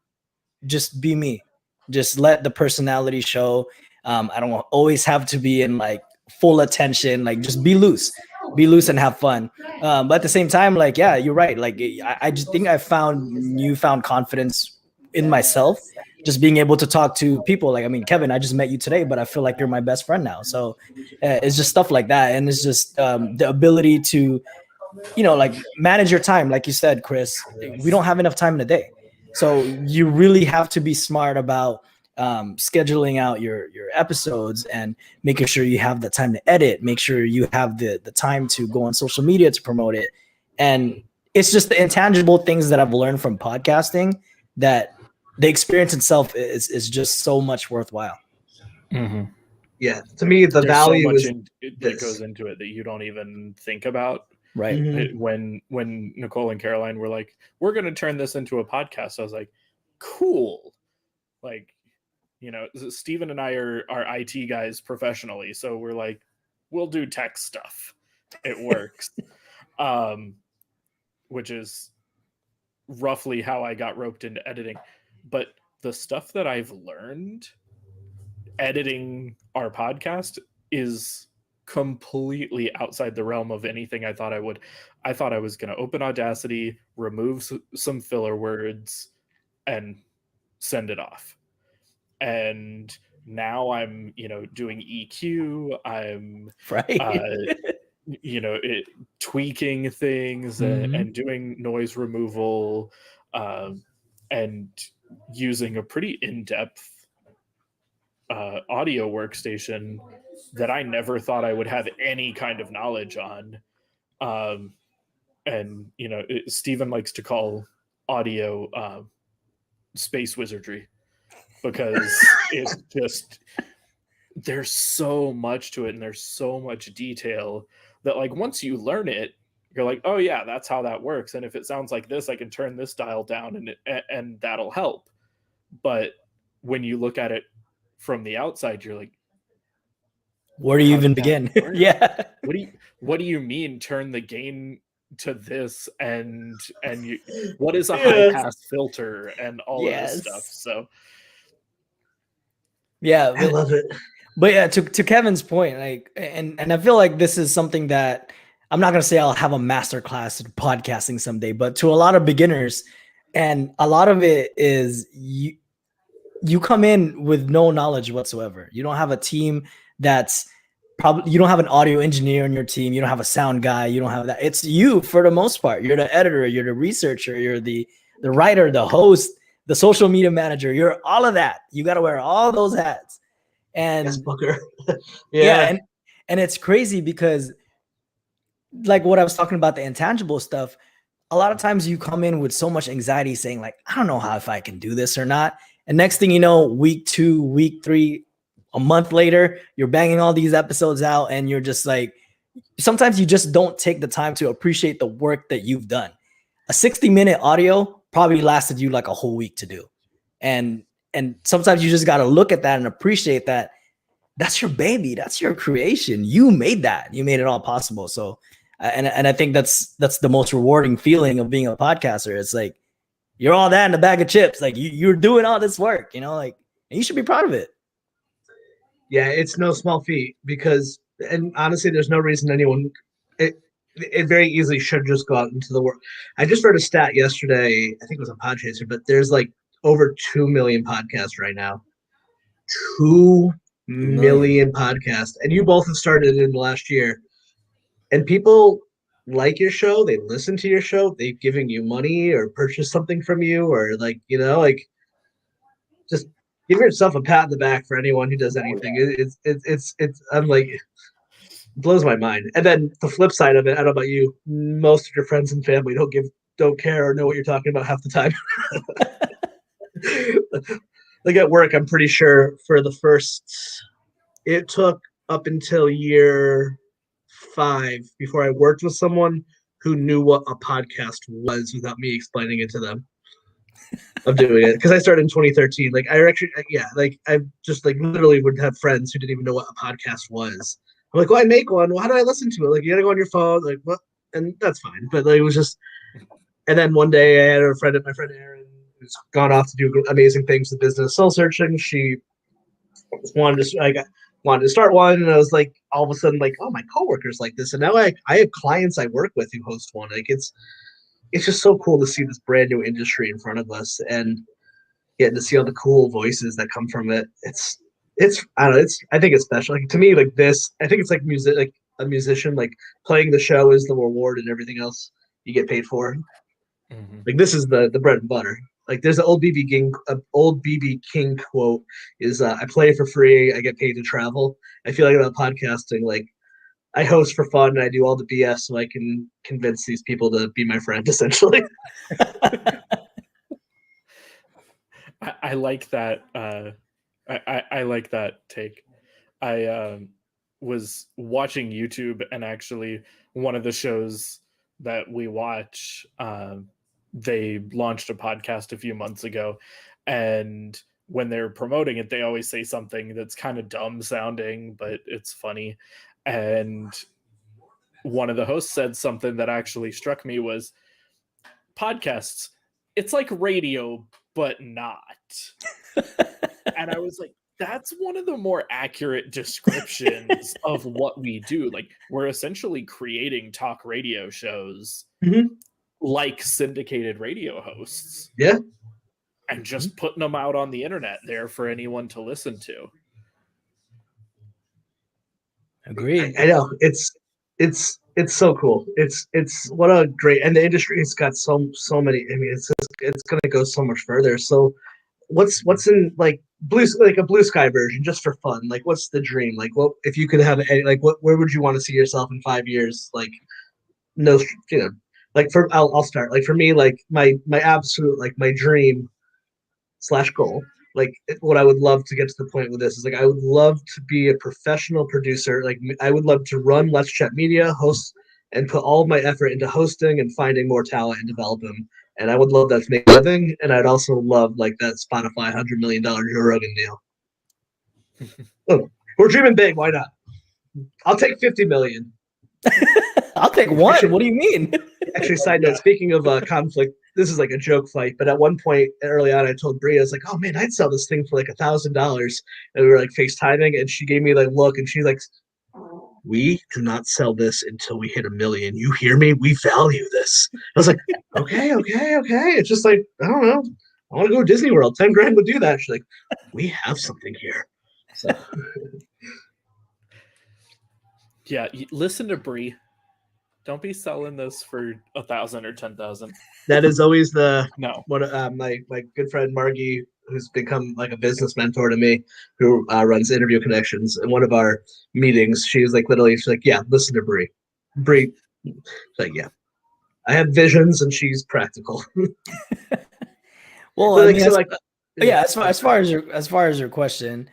just be me, just let the personality show. I don't always have to be in like full attention, like just be loose and have fun. But at the same time, like, yeah, you're right. Like, I just think I found newfound confidence in myself, just being able to talk to people. Like, I mean, Kevin, I just met you today, but I feel like you're my best friend now. So it's just stuff like that. And it's just the ability to, like, manage your time. Like you said, Chris, we don't have enough time in a day. So you really have to be smart about scheduling out your episodes and making sure you have the time to edit, make sure you have the time to go on social media to promote it. And it's just the intangible things that I've learned from podcasting that the experience itself is just so much worthwhile. Mm-hmm. Yeah, to me, the value so much that goes into it that you don't even think about. Right. Mm-hmm. When Nicole and Caroline were like, we're going to turn this into a podcast, I was like, cool. Like, you know, Steven and I are IT guys professionally, so we're like, we'll do tech stuff. It works. Which is roughly how I got roped into editing. But the stuff that I've learned editing our podcast is completely outside the realm of anything I thought I would. I thought I was going to open Audacity, remove some filler words, and send it off. And now I'm, you know, doing EQ. I'm right. you know, tweaking things and doing noise removal, and using a pretty in-depth audio workstation that I never thought I would have any kind of knowledge on. And you know, Steven likes to call audio space wizardry, because it's just, there's so much to it and there's so much detail that, like, once you learn it, you're like, oh yeah, that's how that works, and if it sounds like this, I can turn this dial down and that'll help. But when you look at it from the outside, you're like, where do you even begin? Yeah. What do you mean turn the gain to this, and what is a high pass filter and all of this stuff? So yeah, I love it. But yeah, to Kevin's point, like, and I feel like this is something that I'm not gonna say I'll have a master class in podcasting someday, but to a lot of beginners, and a lot of it is you come in with no knowledge whatsoever. You don't have a team that's probably, you don't have an audio engineer on your team. You don't have a sound guy. You don't have that. It's you for the most part. You're the editor. You're the researcher. You're the writer, the host, the social media manager. You're all of that. You got to wear all those hats. And yes, Booker. yeah, and it's crazy because, like what I was talking about, the intangible stuff, a lot of times you come in with so much anxiety saying like, I don't know how if I can do this or not. And next thing you know, week 2, week 3, a month later, you're banging all these episodes out, and you're just like, sometimes you just don't take the time to appreciate the work that you've done. A 60-minute audio probably lasted you like a whole week to do. And sometimes you just got to look at that and appreciate that that's your baby. That's your creation. You made that. You made it all possible. So, and I think that's the most rewarding feeling of being a podcaster. It's like, you're all that in a bag of chips. Like you're doing all this work, you know, like, and you should be proud of it. Yeah, it's no small feat, because, and honestly, there's no reason anyone, it very easily should just go out into the world. I just read a stat yesterday, I think it was on Podchaser, but there's like over 2 million podcasts right now. 2 million podcasts. And you both have started in the last year. And people like your show, they listen to your show, they've given you money or purchased something from you, or like, you know, like, just give yourself a pat in the back for anyone who does anything. It's I'm like, it blows my mind. And then the flip side of it, I don't know about you, most of your friends and family don't care or know what you're talking about half the time. Like at work, I'm pretty sure for the first, it took up until year 5 before I worked with someone who knew what a podcast was without me explaining it to them. Of doing it, because I started in 2013. Like I actually, yeah, like I just like literally would have friends who didn't even know what a podcast was. I'm like, well, I make one. Well, how do I listen to it? Like, you gotta go on your phone. Like, what? And that's fine. But like, it was just. And then one day, I had my friend Erin, who's gone off to do amazing things with business soul searching. She wanted to start one, and I was like, all of a sudden, like, oh, my coworkers like this, and now I have clients I work with who host one. Like, it's just so cool to see this brand new industry in front of us, and getting to see all the cool voices that come from it. It's I don't know, I think it's special. Like, to me, like this, I think it's like music, like a musician, like playing the show is the reward, and everything else you get paid for. Mm-hmm. Like, this is the bread and butter. Like, there's an old BB King quote is, I play for free, I get paid to travel. I feel like about podcasting, like, I host for fun and I do all the BS so I can convince these people to be my friend, essentially. I like that. I like that take. I was watching YouTube, and actually one of the shows that we watch, they launched a podcast a few months ago, and when they're promoting it, they always say something that's kind of dumb sounding, but it's funny. And one of the hosts said something that actually struck me was, podcasts, it's like radio, but not. And I was like, that's one of the more accurate descriptions of what we do. Like, we're essentially creating talk radio shows like syndicated radio hosts. Yeah. And just putting them out on the internet there for anyone to listen to. Agreed. I know. It's so cool. It's what a great, and the industry has got so many. I mean, it's gonna go so much further. So what's in like a blue sky version just for fun? Like, what's the dream? Like, what if you could have any, like, where would you want to see yourself in 5 years? Like, no, like I'll start. Like, for me, like my absolute, like, my dream / goal, like, what I would love to get to the point with this is, like, I would love to be a professional producer. Like, I would love to run Let's Chat Media, host, and put all of my effort into hosting and finding more talent and develop them. And I would love that to make a living. And I'd also love, like, that Spotify $100 million Joe Rogan deal. Oh, we're dreaming big. Why not? I'll take 50 million. I'll take one. Actually, what do you mean? Actually, side note, speaking of conflict, this is like a joke fight, but at one point early on, I told Bria, I was like, oh man, I'd sell this thing for like $1,000. And we were like FaceTiming, and she gave me like look, and she's like, we do not sell this until we hit 1 million. You hear me? We value this. I was like, okay. It's just like, I don't know. I want to go to Disney World. 10 grand would do that. She's like, we have something here. So. Yeah, listen to Brie. Don't be selling this for 1,000 or 10,000. That is always the no. What my good friend Margie, who's become like a business mentor to me, who runs Interview Connections. In one of our meetings, she was like, literally, she's like, yeah, listen to Brie. Brie, like, yeah, I have visions, and she's practical. Well, I mean, so like, yeah, as far as your question,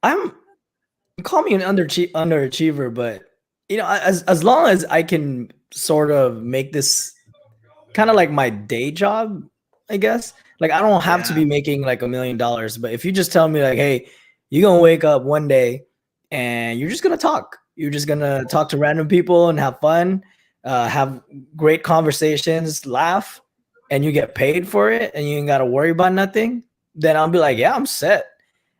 call me an underachiever, but you know, as long as I can sort of make this kind of like my day job, I guess. Like, I don't have to be making like $1 million, but if you just tell me like, hey, you're gonna wake up one day and you're just gonna talk. You're just gonna talk to random people and have fun, have great conversations, laugh, and you get paid for it, and you ain't gotta worry about nothing. Then I'll be like, yeah, I'm set.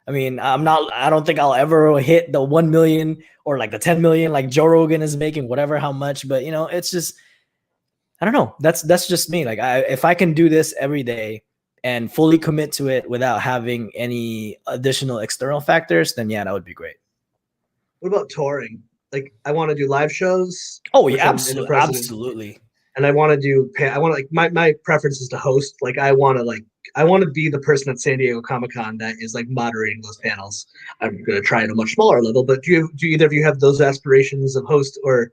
I mean, I don't think I'll ever hit the 1 million or like the 10 million like Joe Rogan is making, whatever, how much, but you know, it's just, I don't know. That's just me. Like, if I can do this every day and fully commit to it without having any additional external factors, then yeah, that would be great. What about touring? Like, I want to do live shows. Oh yeah, absolutely. And I want to like, my preference is to host. Like, I want to be the person at San Diego Comic-Con that is like moderating those panels. I'm going to try at a much smaller level, but do either of you have those aspirations of host, or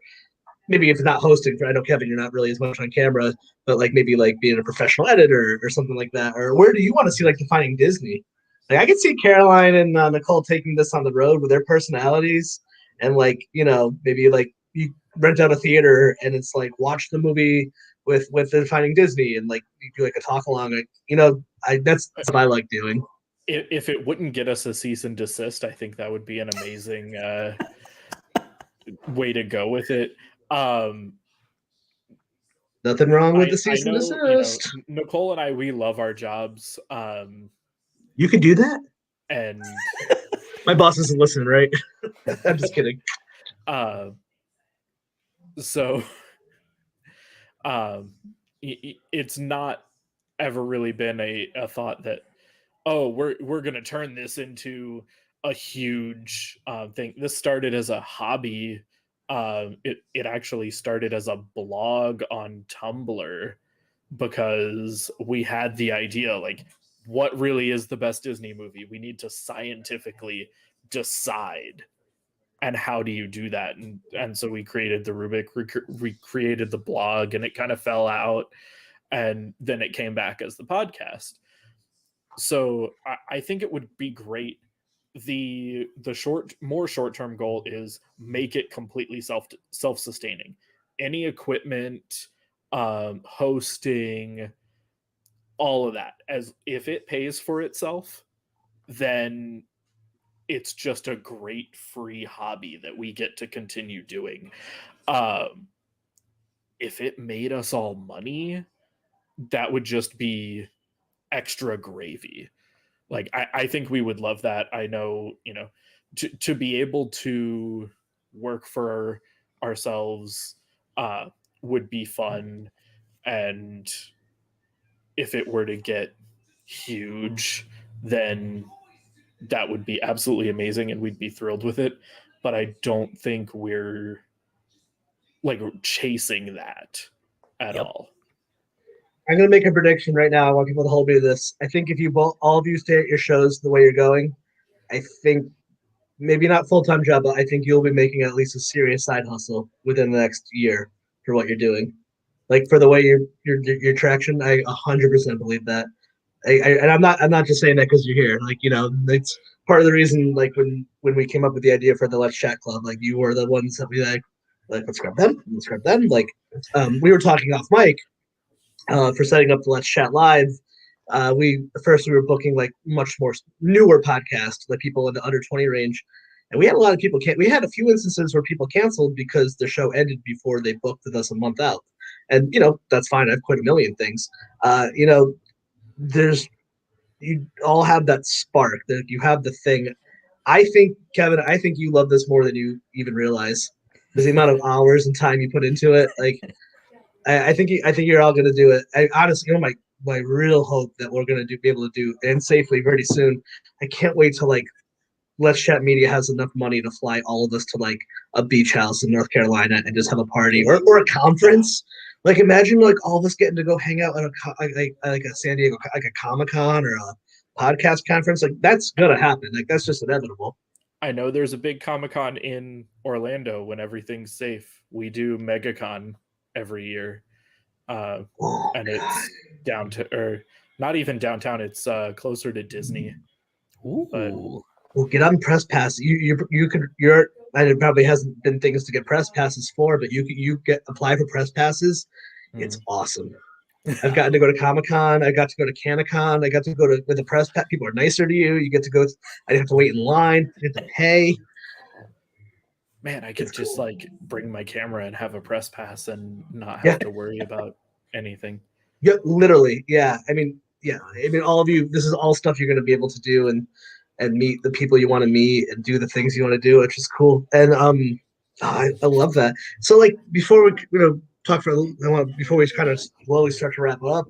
maybe if not hosting? I know, Kevin, you're not really as much on camera, but like maybe like being a professional editor or something like that. Or where do you want to see like Defining Disney? Like, I could see Caroline and Nicole taking this on the road with their personalities, and like, you know, maybe like you rent out a theater and it's like watch the movie with Defining Disney, and like you do like a talk along. Like, you know, that's what I like doing. If it wouldn't get us a cease and desist, I think that would be an amazing way to go with it. Nothing wrong with the cease and desist. You know, Nicole and I, we love our jobs. You could do that, and my boss isn't listening, right? I'm just kidding. So it's not ever really been a thought that, oh, we're gonna turn this into a huge thing. This started as a hobby. It actually started as a blog on Tumblr, because we had the idea, like, what really is the best Disney movie? We need to scientifically decide. And how do you do that? And so we created the rubric, we created the blog, and it kind of fell out, and then it came back as the podcast. So I think it would be great. The more short-term goal is make it completely self-sustaining. Any equipment, hosting, all of that, as if it pays for itself, then it's just a great free hobby that we get to continue doing. If it made us all money, that would just be extra gravy. Like, I think we would love that. I know, to be able to work for ourselves would be fun. And if it were to get huge, then that would be absolutely amazing and we'd be thrilled with it. But I don't think we're like chasing that at all. I'm going to make a prediction right now. I want people to hold me to this. I think if all of you stay at your shows the way you're going, I think maybe not full-time job, but I think you'll be making at least a serious side hustle within the next year for what you're doing. Like, for the way your traction, I 100% believe that. And I'm not just saying that because you're here. Like, it's part of the reason. Like, when we came up with the idea for the Let's Chat Club, like, you were the ones that we like let's grab them. Like, we were talking off mic for setting up the Let's Chat Live. We were booking like much more newer podcasts, like people in the under 20 range, and we had a lot of people. We had a few instances where people canceled because their show ended before they booked with us a month out, and that's fine. I've quit a million things. You all have that spark, that you have the thing. I think, Kevin, you love this more than you even realize, because the amount of hours and time you put into it. Like, I think you're all going to do it. I honestly, my real hope that we're going to be able to do, and safely, very soon. I can't wait till like Let's Chat Media has enough money to fly all of us to like a beach house in North Carolina and just have a party or a conference. Like, imagine like all of us getting to go hang out at like a San Diego, like a Comic-Con or a podcast conference. Like, that's gonna happen. Like, that's just inevitable. I know there's a big Comic-Con in Orlando when everything's safe. We do MegaCon every year, and it's not even downtown. It's closer to Disney. Ooh. But, well, get on press pass. And it probably hasn't been things to get press passes for, but you apply for press passes. It's awesome. I've gotten to go to Comic-Con. I got to go to CannaCon. I got to go to with the press pass. People are nicer to you. You get to go. I didn't have to wait in line. I didn't have to pay. Man, I could just like bring my camera and have a press pass and not have to worry about anything. Yeah, literally. Yeah. I mean, all of you, this is all stuff you're going to be able to do and meet the people you want to meet and do the things you want to do, which is cool. And I love that. So, like, before we before we kind of slowly start to wrap up,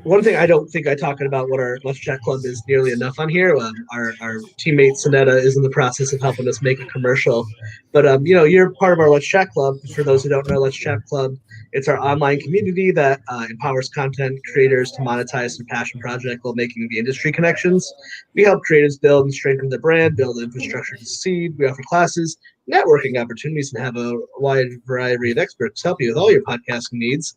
one thing I don't think I talked about what our Let's Chat Club is nearly enough on here. Our teammate Sonetta is in the process of helping us make a commercial. But, you're part of our Let's Chat Club. For those who don't know, Let's Chat Club, it's our online community that empowers content creators to monetize their passion project while making the industry connections. We help creators build and strengthen their brand, build infrastructure to succeed. We offer classes, networking opportunities, and have a wide variety of experts help you with all your podcasting needs.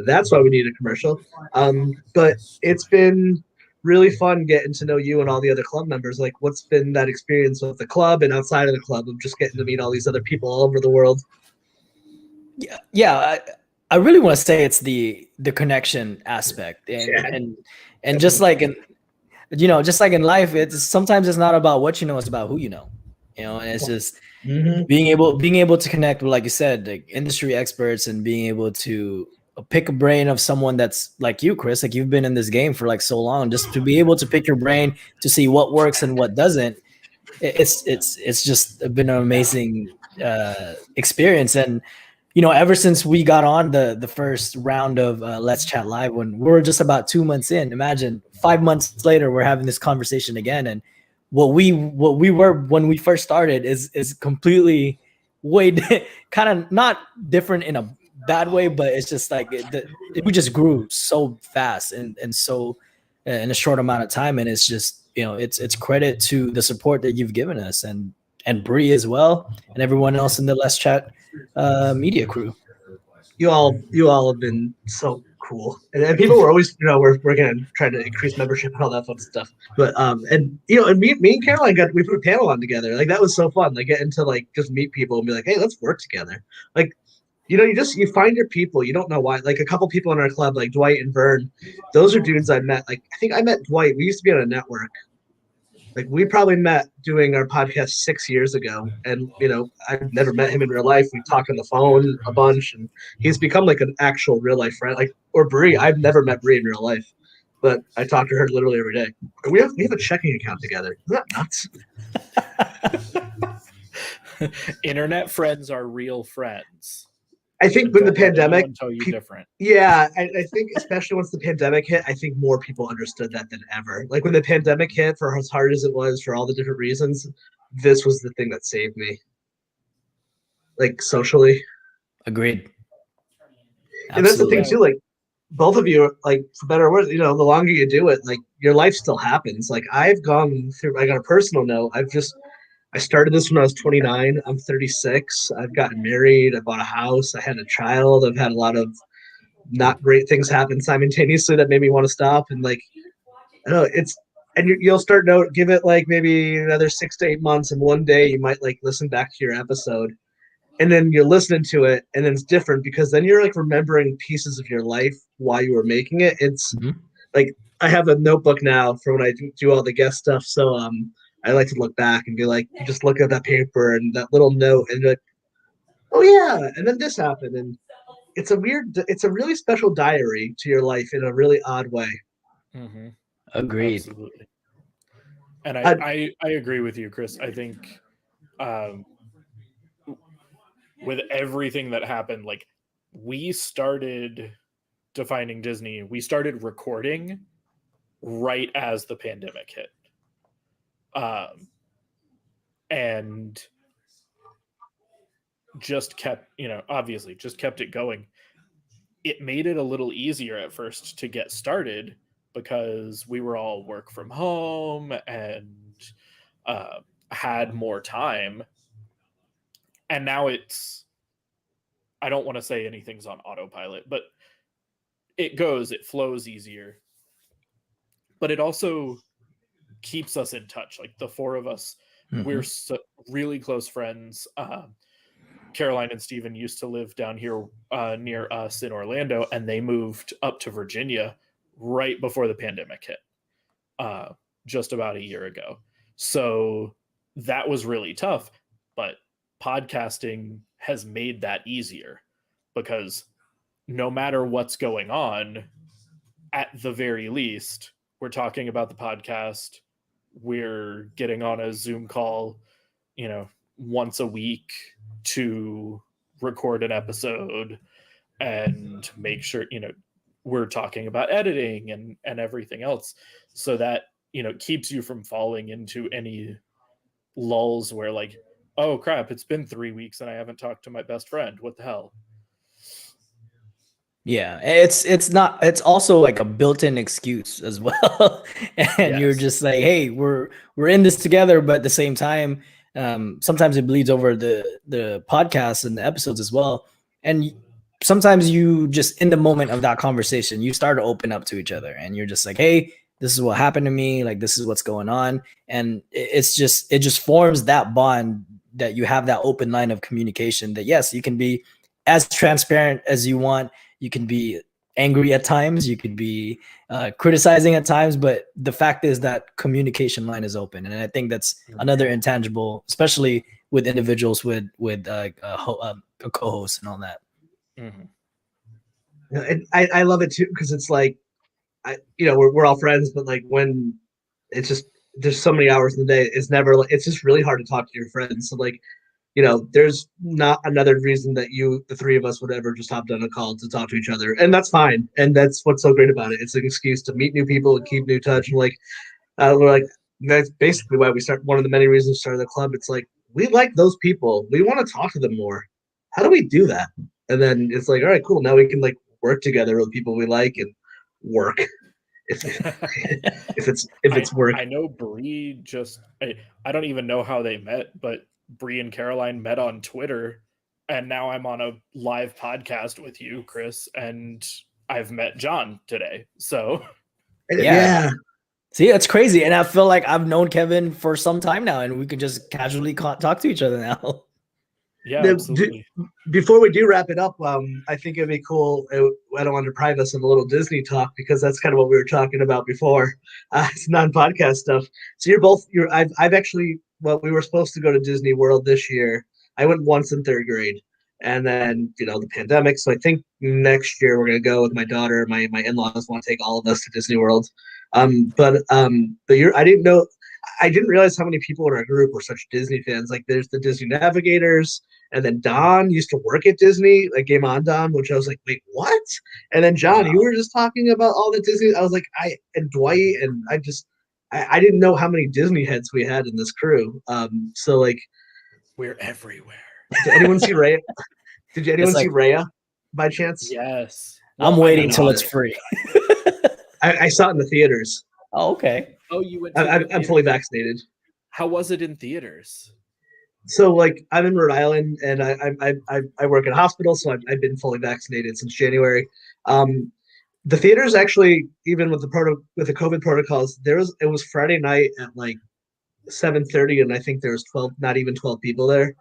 That's why we need a commercial. But it's been really fun getting to know you and all the other club members. Like, what's been that experience with the club and outside of the club of just getting to meet all these other people all over the world? Yeah. I really want to say it's the connection aspect, and just like in life, sometimes it's not about what you know, it's about who you know. And it's just being able to connect with, like you said, like industry experts, and being able to pick a brain of someone that's like you, Chris. Like, you've been in this game for like so long, just to be able to pick your brain to see what works and what doesn't. It's just been an amazing experience. And ever since we got on the first round of Let's Chat Live, when we're just about 2 months in, imagine 5 months later we're having this conversation again. And what we were when we first started is completely kind of not different in a bad way, but it's just like we just grew so fast and so in a short amount of time. And it's just it's credit to the support that you've given us, and Bree as well, and everyone else in the Let's Chat media crew. You all have been so cool. And people were always, we're going to try to increase membership and all that fun stuff. But and me and Caroline we put a panel on together. Like that was so fun. Like getting to like just meet people and be like, hey, let's work together. Like, you find your people. You don't know why. Like a couple people in our club, like Dwight and Vern, those are dudes I met. Like I think I met Dwight. We used to be on a network. Like we probably met doing our podcast 6 years ago, and I've never met him in real life. We talk on the phone a bunch, and he's become like an actual real life friend. Like or Brie, I've never met Brie in real life, but I talk to her literally every day. We have a checking account together. Isn't that nuts? Internet friends are real friends. I think when the pandemic, tell you different. Yeah, I think especially once the pandemic hit, I think more people understood that than ever. Like when the pandemic hit, for as hard as it was, for all the different reasons, this was the thing that saved me. Like socially. Agreed. Absolutely. And that's the thing too. Like both of you, like for better or worse, the longer you do it, like your life still happens. Like I've gone through. Like on a personal note, I started this when I was 29. I'm 36. I've gotten married. I bought a house. I had a child. I've had a lot of not great things happen simultaneously that made me want to stop. And like, I don't know, you'll start to give it like maybe another 6 to 8 months. And one day you might like listen back to your episode and then you're listening to it and then it's different because then you're like remembering pieces of your life while you were making it. It's like, I have a notebook now for when I do all the guest stuff. So, I like to look back and be like, you just look at that paper and that little note and you're like, oh yeah. And then this happened. And it's a really special diary to your life in a really odd way. Mm-hmm. Agreed. Absolutely. And I agree with you, Chris. I think with everything that happened, like we started Defining Disney, we started recording right as the pandemic hit. And just kept, obviously just kept it going. It made it a little easier at first to get started because we were all work from home and had more time. And now I don't want to say anything's on autopilot, but it flows easier. But it also keeps us in touch. Like the four of us, we're really close friends. Caroline and Steven used to live down here near us in Orlando, and they moved up to Virginia right before the pandemic hit, just about a year ago. So that was really tough, but podcasting has made that easier because no matter what's going on, at the very least, we're talking about the podcast. We're getting on a Zoom call, once a week to record an episode and make sure, we're talking about editing and everything else. So that, keeps you from falling into any lulls where like, oh crap, it's been 3 weeks and I haven't talked to my best friend. What the hell? Yeah, it's also like a built-in excuse as well. And you're just like, hey, we're in this together, but at the same time, sometimes it bleeds over the podcast and the episodes as well. And sometimes you just in the moment of that conversation, you start to open up to each other and you're just like, hey, this is what happened to me. Like, this is what's going on. And it just forms that bond that you have that open line of communication that yes, you can be as transparent as you want. You can be angry at times. You could be criticizing at times. But the fact is that communication line is open. And I think that's another intangible, especially with individuals with a co-host and all that. Mm-hmm. And I love it too, because it's like, we're all friends, but like when it's just, there's so many hours in the day, it's just really hard to talk to your friends. So like, there's not another reason that the three of us would ever just hop on a call to talk to each other. And that's fine. And that's what's so great about it. It's an excuse to meet new people and keep new touch. And we're like, that's basically why one of the many reasons we started the club. It's like, we like those people. We want to talk to them more. How do we do that? And then it's like, all right, cool. Now we can like work together with people we like and work. If it's work. I know Bree I don't even know how they met, but Bree and Caroline met on Twitter, and now I'm on a live podcast with you, Chris, and I've met John today. So yeah. See, it's crazy. And I feel like I've known Kevin for some time now, and we can just casually talk to each other now. Yeah, absolutely. Before we do wrap it up, I think it'd be cool. I don't want to deprive us of a little Disney talk, because that's kind of what we were talking about before. It's non-podcast stuff. So I've actually, well, we were supposed to go to Disney World this year. I went once in third grade, and then the pandemic. So I think next year we're gonna go with my daughter. My in-laws want to take all of us to Disney World. But I didn't know. I didn't realize how many people in our group were such Disney fans. Like, there's the Disney Navigators, and then Don used to work at Disney, like Game On Don, which I was like, wait, what? And then John, you were just talking about all the Disney. I was like, and Dwight, and I didn't know how many Disney heads we had in this crew. So like, we're everywhere. Did anyone see Raya? Did anyone see Raya by chance? Yes. I'm waiting till it's free. I saw it in the theaters. Oh, okay. Oh, you went. I'm fully vaccinated. How was it in theaters? So, like, I'm in Rhode Island, and I work at a hospital, so I've been fully vaccinated since January. The theaters actually, even with the COVID protocols, it was Friday night at like 7:30, and I think there was 12 people there.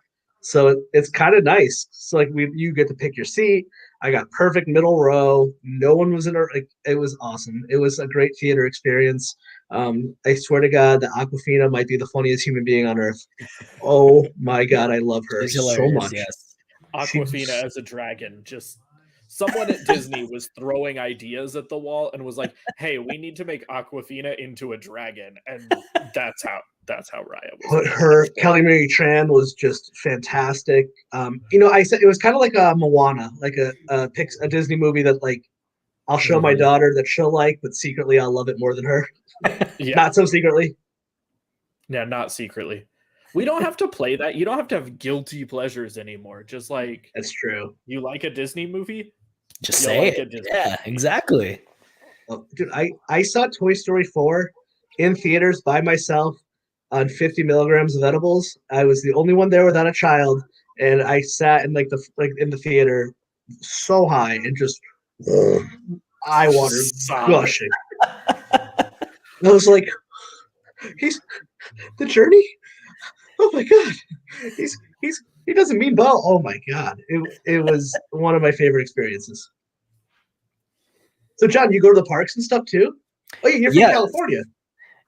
So it's kind of nice. So like you get to pick your seat. I got perfect middle row. No one was it was awesome. It was a great theater experience. I swear to God, the Aquafina might be the funniest human being on earth. Oh my God, I love her so much. Yes. Aquafina as a dragon. Just someone at Disney was throwing ideas at the wall and was like, "Hey, we need to make Aquafina into a dragon," and that's how Raya was. But her Kelly Marie Tran was just fantastic. I said it was kind of like a Moana, like a Disney movie that like I'll show my daughter that she'll like, but secretly I'll love it more than her. Yeah. Not so secretly. Yeah, not secretly. We don't have to play that. You don't have to have guilty pleasures anymore. Just like that's true. You like a Disney movie? Just say it. Yeah, exactly. Oh, dude, I saw Toy Story 4 in theaters by myself on 50 milligrams of edibles. I was the only one there without a child, and I sat in in the theater so high and just eye water gushing. I was like, he's the journey. Oh my God, he doesn't mean ball. Oh my God, it was one of my favorite experiences. So John, you go to the parks and stuff too? Oh, you're from California.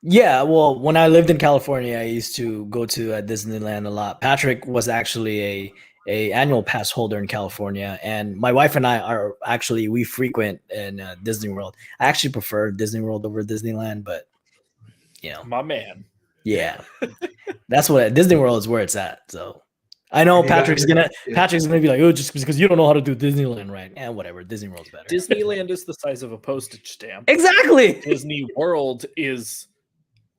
Yeah, well, when I lived in California, I used to go to Disneyland a lot. Patrick was actually a annual pass holder in California, and my wife and I we frequent in Disney World. I actually prefer Disney World over Disneyland, but my man. Yeah, that's what Disney World is where it's at. So I know Patrick's gonna be like, oh, just because you don't know how to do Disneyland right. And whatever, Disney World's better. Disneyland is the size of a postage stamp. Exactly. Disney World is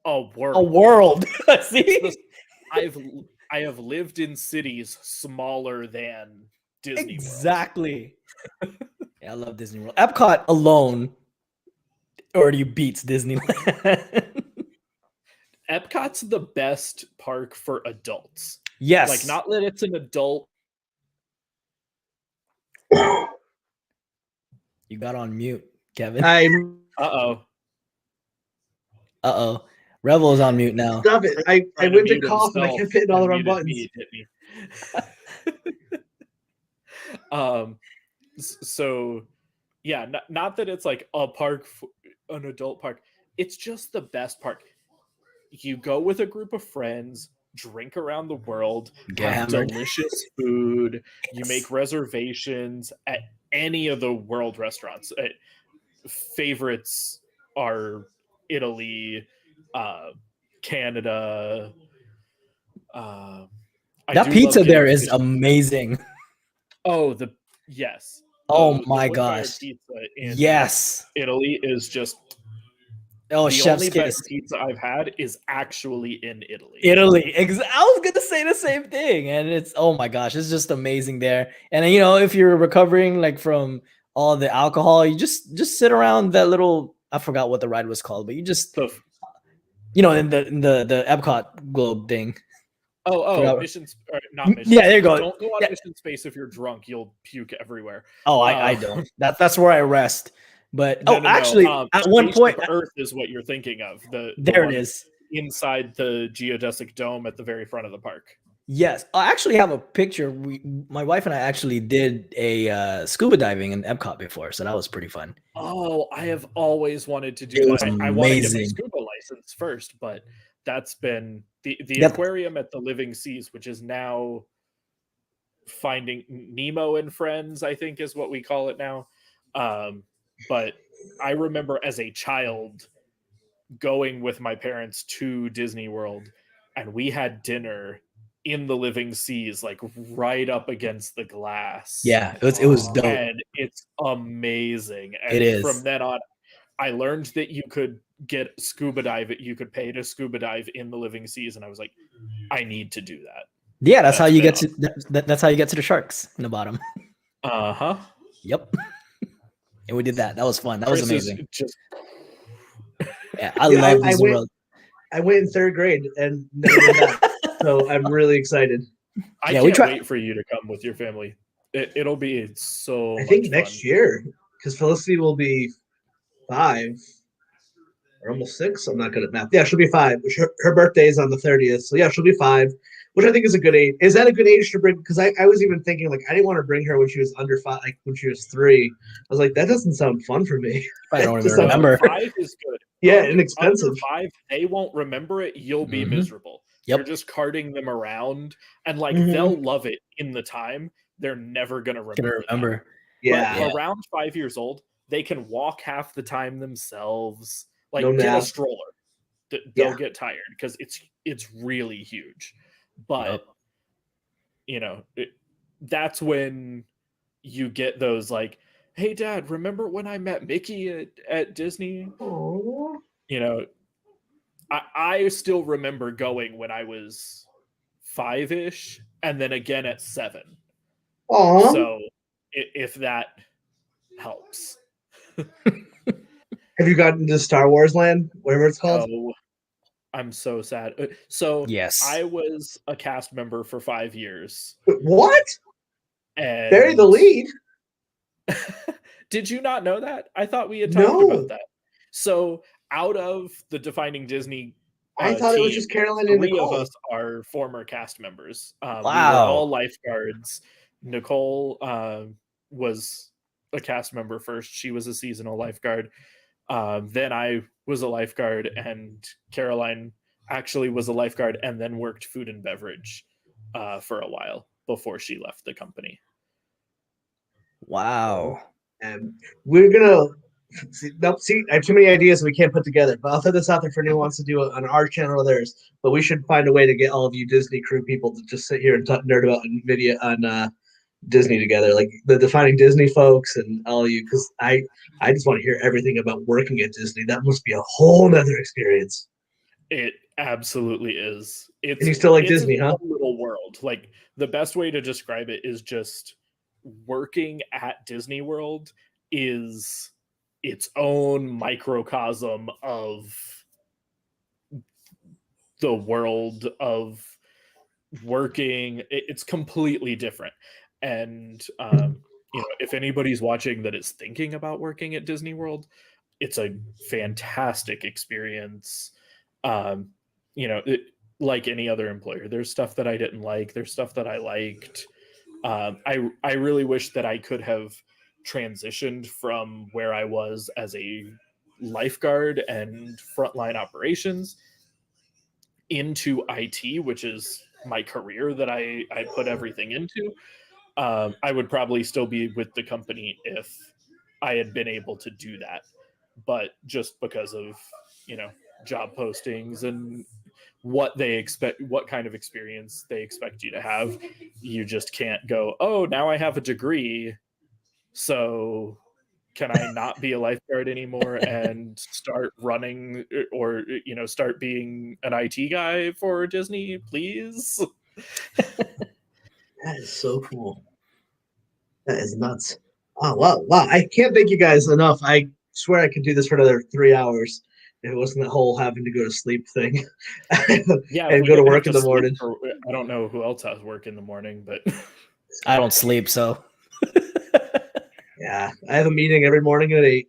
a world. A world. See, I have lived in cities smaller than Disney exactly. World. Yeah, I love Disney World. Epcot alone already beats Disneyland. Epcot's the best park for adults. Yes. Like, not that it's an adult. You got on mute, Kevin. Uh-oh. Revel is on mute now. Stop it. I went to cough and I kept hitting all the wrong buttons. So, yeah, not that it's like a park, an adult park. It's just the best park. You go with a group of friends, drink around the world, have delicious food. You make reservations at any of the world restaurants. Favorites are Italy, Canada. That pizza there is amazing. Oh, yes. Oh my gosh. Pizza in Italy is just the chef's only kiss. Best pizza I've had is actually in Italy. I was gonna say the same thing, and it's oh my gosh, it's just amazing there. And if you're recovering like from all the alcohol, you just sit around that little, I forgot what the ride was called, but you just in the Epcot globe thing. Mission, not mission. Yeah, there you go. Don't go on mission space if you're drunk. You'll puke everywhere. Oh, I don't. That's where I rest. But actually, at one point, Earth is what you're thinking of. There it is, inside the geodesic dome at the very front of the park. Yes, I actually have a picture. My wife and I actually did a scuba diving in Epcot before, so that was pretty fun. Oh, I have always wanted to do it. I want to get my scuba license first, but that's been the aquarium at the Living Seas, which is now Finding Nemo and Friends, I think is what we call it now. But I remember as a child going with my parents to Disney World, and we had dinner in the Living Seas, like right up against the glass. Yeah, it was dope. And it's amazing. And it is. From then on, I learned that you could get scuba dive, you could pay to scuba dive in the Living Seas, and I was like, I need to do that. Yeah, that's how you get to that's how you get to the sharks in the bottom. Uh-huh. Yep. And we did that. That was fun. That was amazing. Yeah, I love Disney World. I went in 3rd grade and never did that. So I'm really excited. I can't wait for you to come with your family. It'll be so. I think much next fun. year, because Felicity will be 5 or almost 6. I'm not good at math. Yeah, she'll be 5. Her birthday is on the 30th, so yeah, she'll be 5, which I think is a good age. Is that a good age to bring? Because I was even thinking like I didn't want to bring her when she was under 5, like when she was 3. I was like, that doesn't sound fun for me. I don't even remember. 5 is good. Yeah, inexpensive. Under 5, they won't remember it. You'll be miserable. Yep. You're just carting them around, and like they'll love it in the time. They're never gonna remember. Yeah. But around 5 years old, they can walk half the time themselves. Like get a stroller. They'll get tired because it's really huge. But that's when you get those like, hey Dad, remember when I met Mickey at Disney? Aww. I still remember going when I was 5-ish, and then again at 7. Aww. So if that helps. Have you gotten to Star Wars Land, whatever it's called? Oh, I'm so sad. So yes, I was a cast member for 5 years. What? And bury the lead. Did you not know that? I thought we had talked about that. So out of the Defining Disney I thought team, it was just Caroline and Nicole. 3 of us are former cast members. Wow. We were all lifeguards. Nicole was a cast member first. She was a seasonal lifeguard. Then I was a lifeguard, and Caroline actually was a lifeguard and then worked food and beverage for a while before she left the company. Wow. And we're gonna see. I have too many ideas we can't put together. But I'll throw this out there for anyone who wants to do it on our channel or theirs. But we should find a way to get all of you Disney crew people to just sit here and nerd about NVIDIA on Disney together, like the Defining Disney folks and all you, because I just want to hear everything about working at Disney. That must be a whole nother experience. It absolutely is. And you still like Disney, huh? Little world. Like the best way to describe it is just working at Disney World is its own microcosm of the world of working. It's completely different. And if anybody's watching that is thinking about working at Disney World, it's a fantastic experience. Like any other employer, there's stuff that I didn't like, there's stuff that I liked. I really wish that I could have transitioned from where I was as a lifeguard and frontline operations into IT, which is my career that I put everything into. I would probably still be with the company if I had been able to do that. But just because of, job postings and what they expect, what kind of experience they expect you to have, you just can't go, oh, now I have a degree, so can I not be a lifeguard anymore and start running or, start being an IT guy for Disney, please? That is so cool. That is nuts. Oh, wow. I can't thank you guys enough. I swear I could do this for another 3 hours. It wasn't the whole having to go to sleep thing. Yeah, and go to work in the morning. I don't know who else has work in the morning, but I don't sleep, so. Yeah, I have a meeting every morning at 8.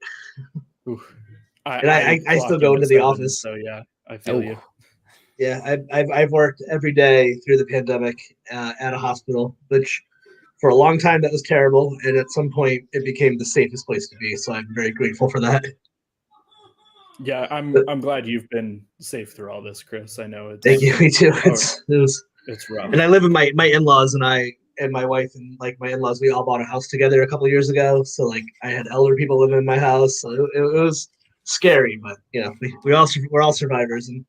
I still go into the 7, office. So yeah, I feel you. Yeah, I've worked every day through the pandemic at a hospital, which for a long time that was terrible, and at some point it became the safest place to be. So I'm very grateful for that. Yeah, I'm glad you've been safe through all this, Chris. I know it's. Thank you. Me too. It's rough. And I live with my in-laws, and my wife and like my in-laws. We all bought a house together a couple of years ago. So like I had elder people living in my house. So it was scary, but we're all survivors. And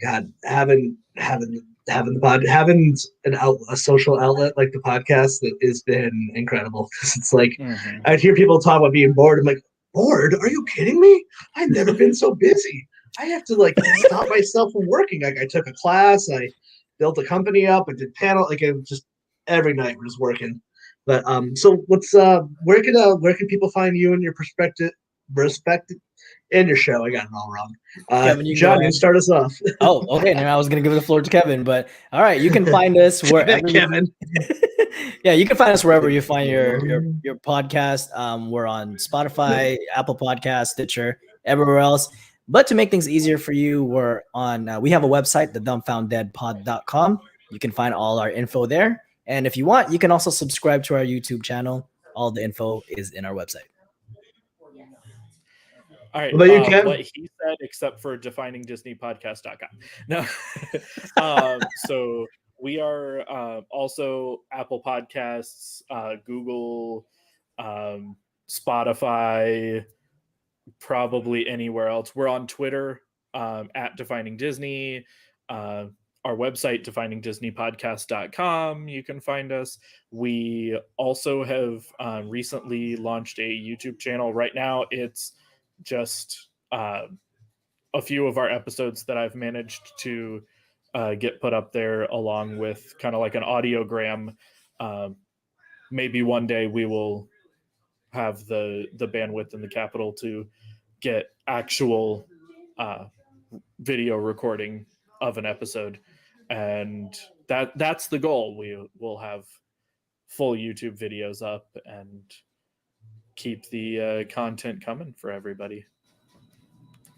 God, having a social outlet like the podcast that has been incredible. It's like I'd hear people talk about being bored. I'm like, bored? Are you kidding me? I've never been so busy. I have to like stop myself from working. Like I took a class, I built a company up, I did panel, like it just every night we're just working. But so where can people find you and your perspective in your show? I got it all wrong. Kevin, John, you start us off. Oh, okay. Now I was gonna give the floor to Kevin, but all right, you can find us wherever. Kevin. Yeah, you can find us wherever you find your podcast. We're on Spotify, Apple Podcasts, Stitcher, everywhere else. But to make things easier for you, we're on. We have a website, the dumbfounddeadpod.com. You can find all our info there, and if you want, you can also subscribe to our YouTube channel. All the info is in our website. All right. What he said, except for definingdisneypodcast.com. No. So we are also Apple Podcasts, Google, Spotify, probably anywhere else. We're on Twitter at Defining Disney. Our website, definingdisneypodcast.com. You can find us. We also have recently launched a YouTube channel. Right now, it's just a few of our episodes that I've managed to get put up there, along with kind of like an audiogram. Maybe one day we will have the bandwidth and the capital to get actual video recording of an episode, and that's the goal. We will have full YouTube videos up and keep the content coming for everybody.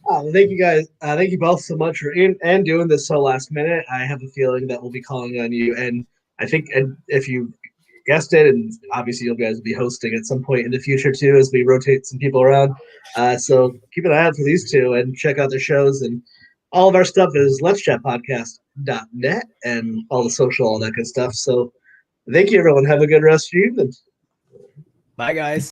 Oh, well, thank you guys. Thank you both so much for and doing this so last minute. I have a feeling that we'll be calling on you, and I think if you guessed it, and obviously you guys will be hosting at some point in the future too, as we rotate some people around. So keep an eye out for these two and check out their shows, and all of our stuff is let'schatpodcast.net and all the social, all that good stuff. So thank you, everyone. Have a good rest of your evening. Bye, guys.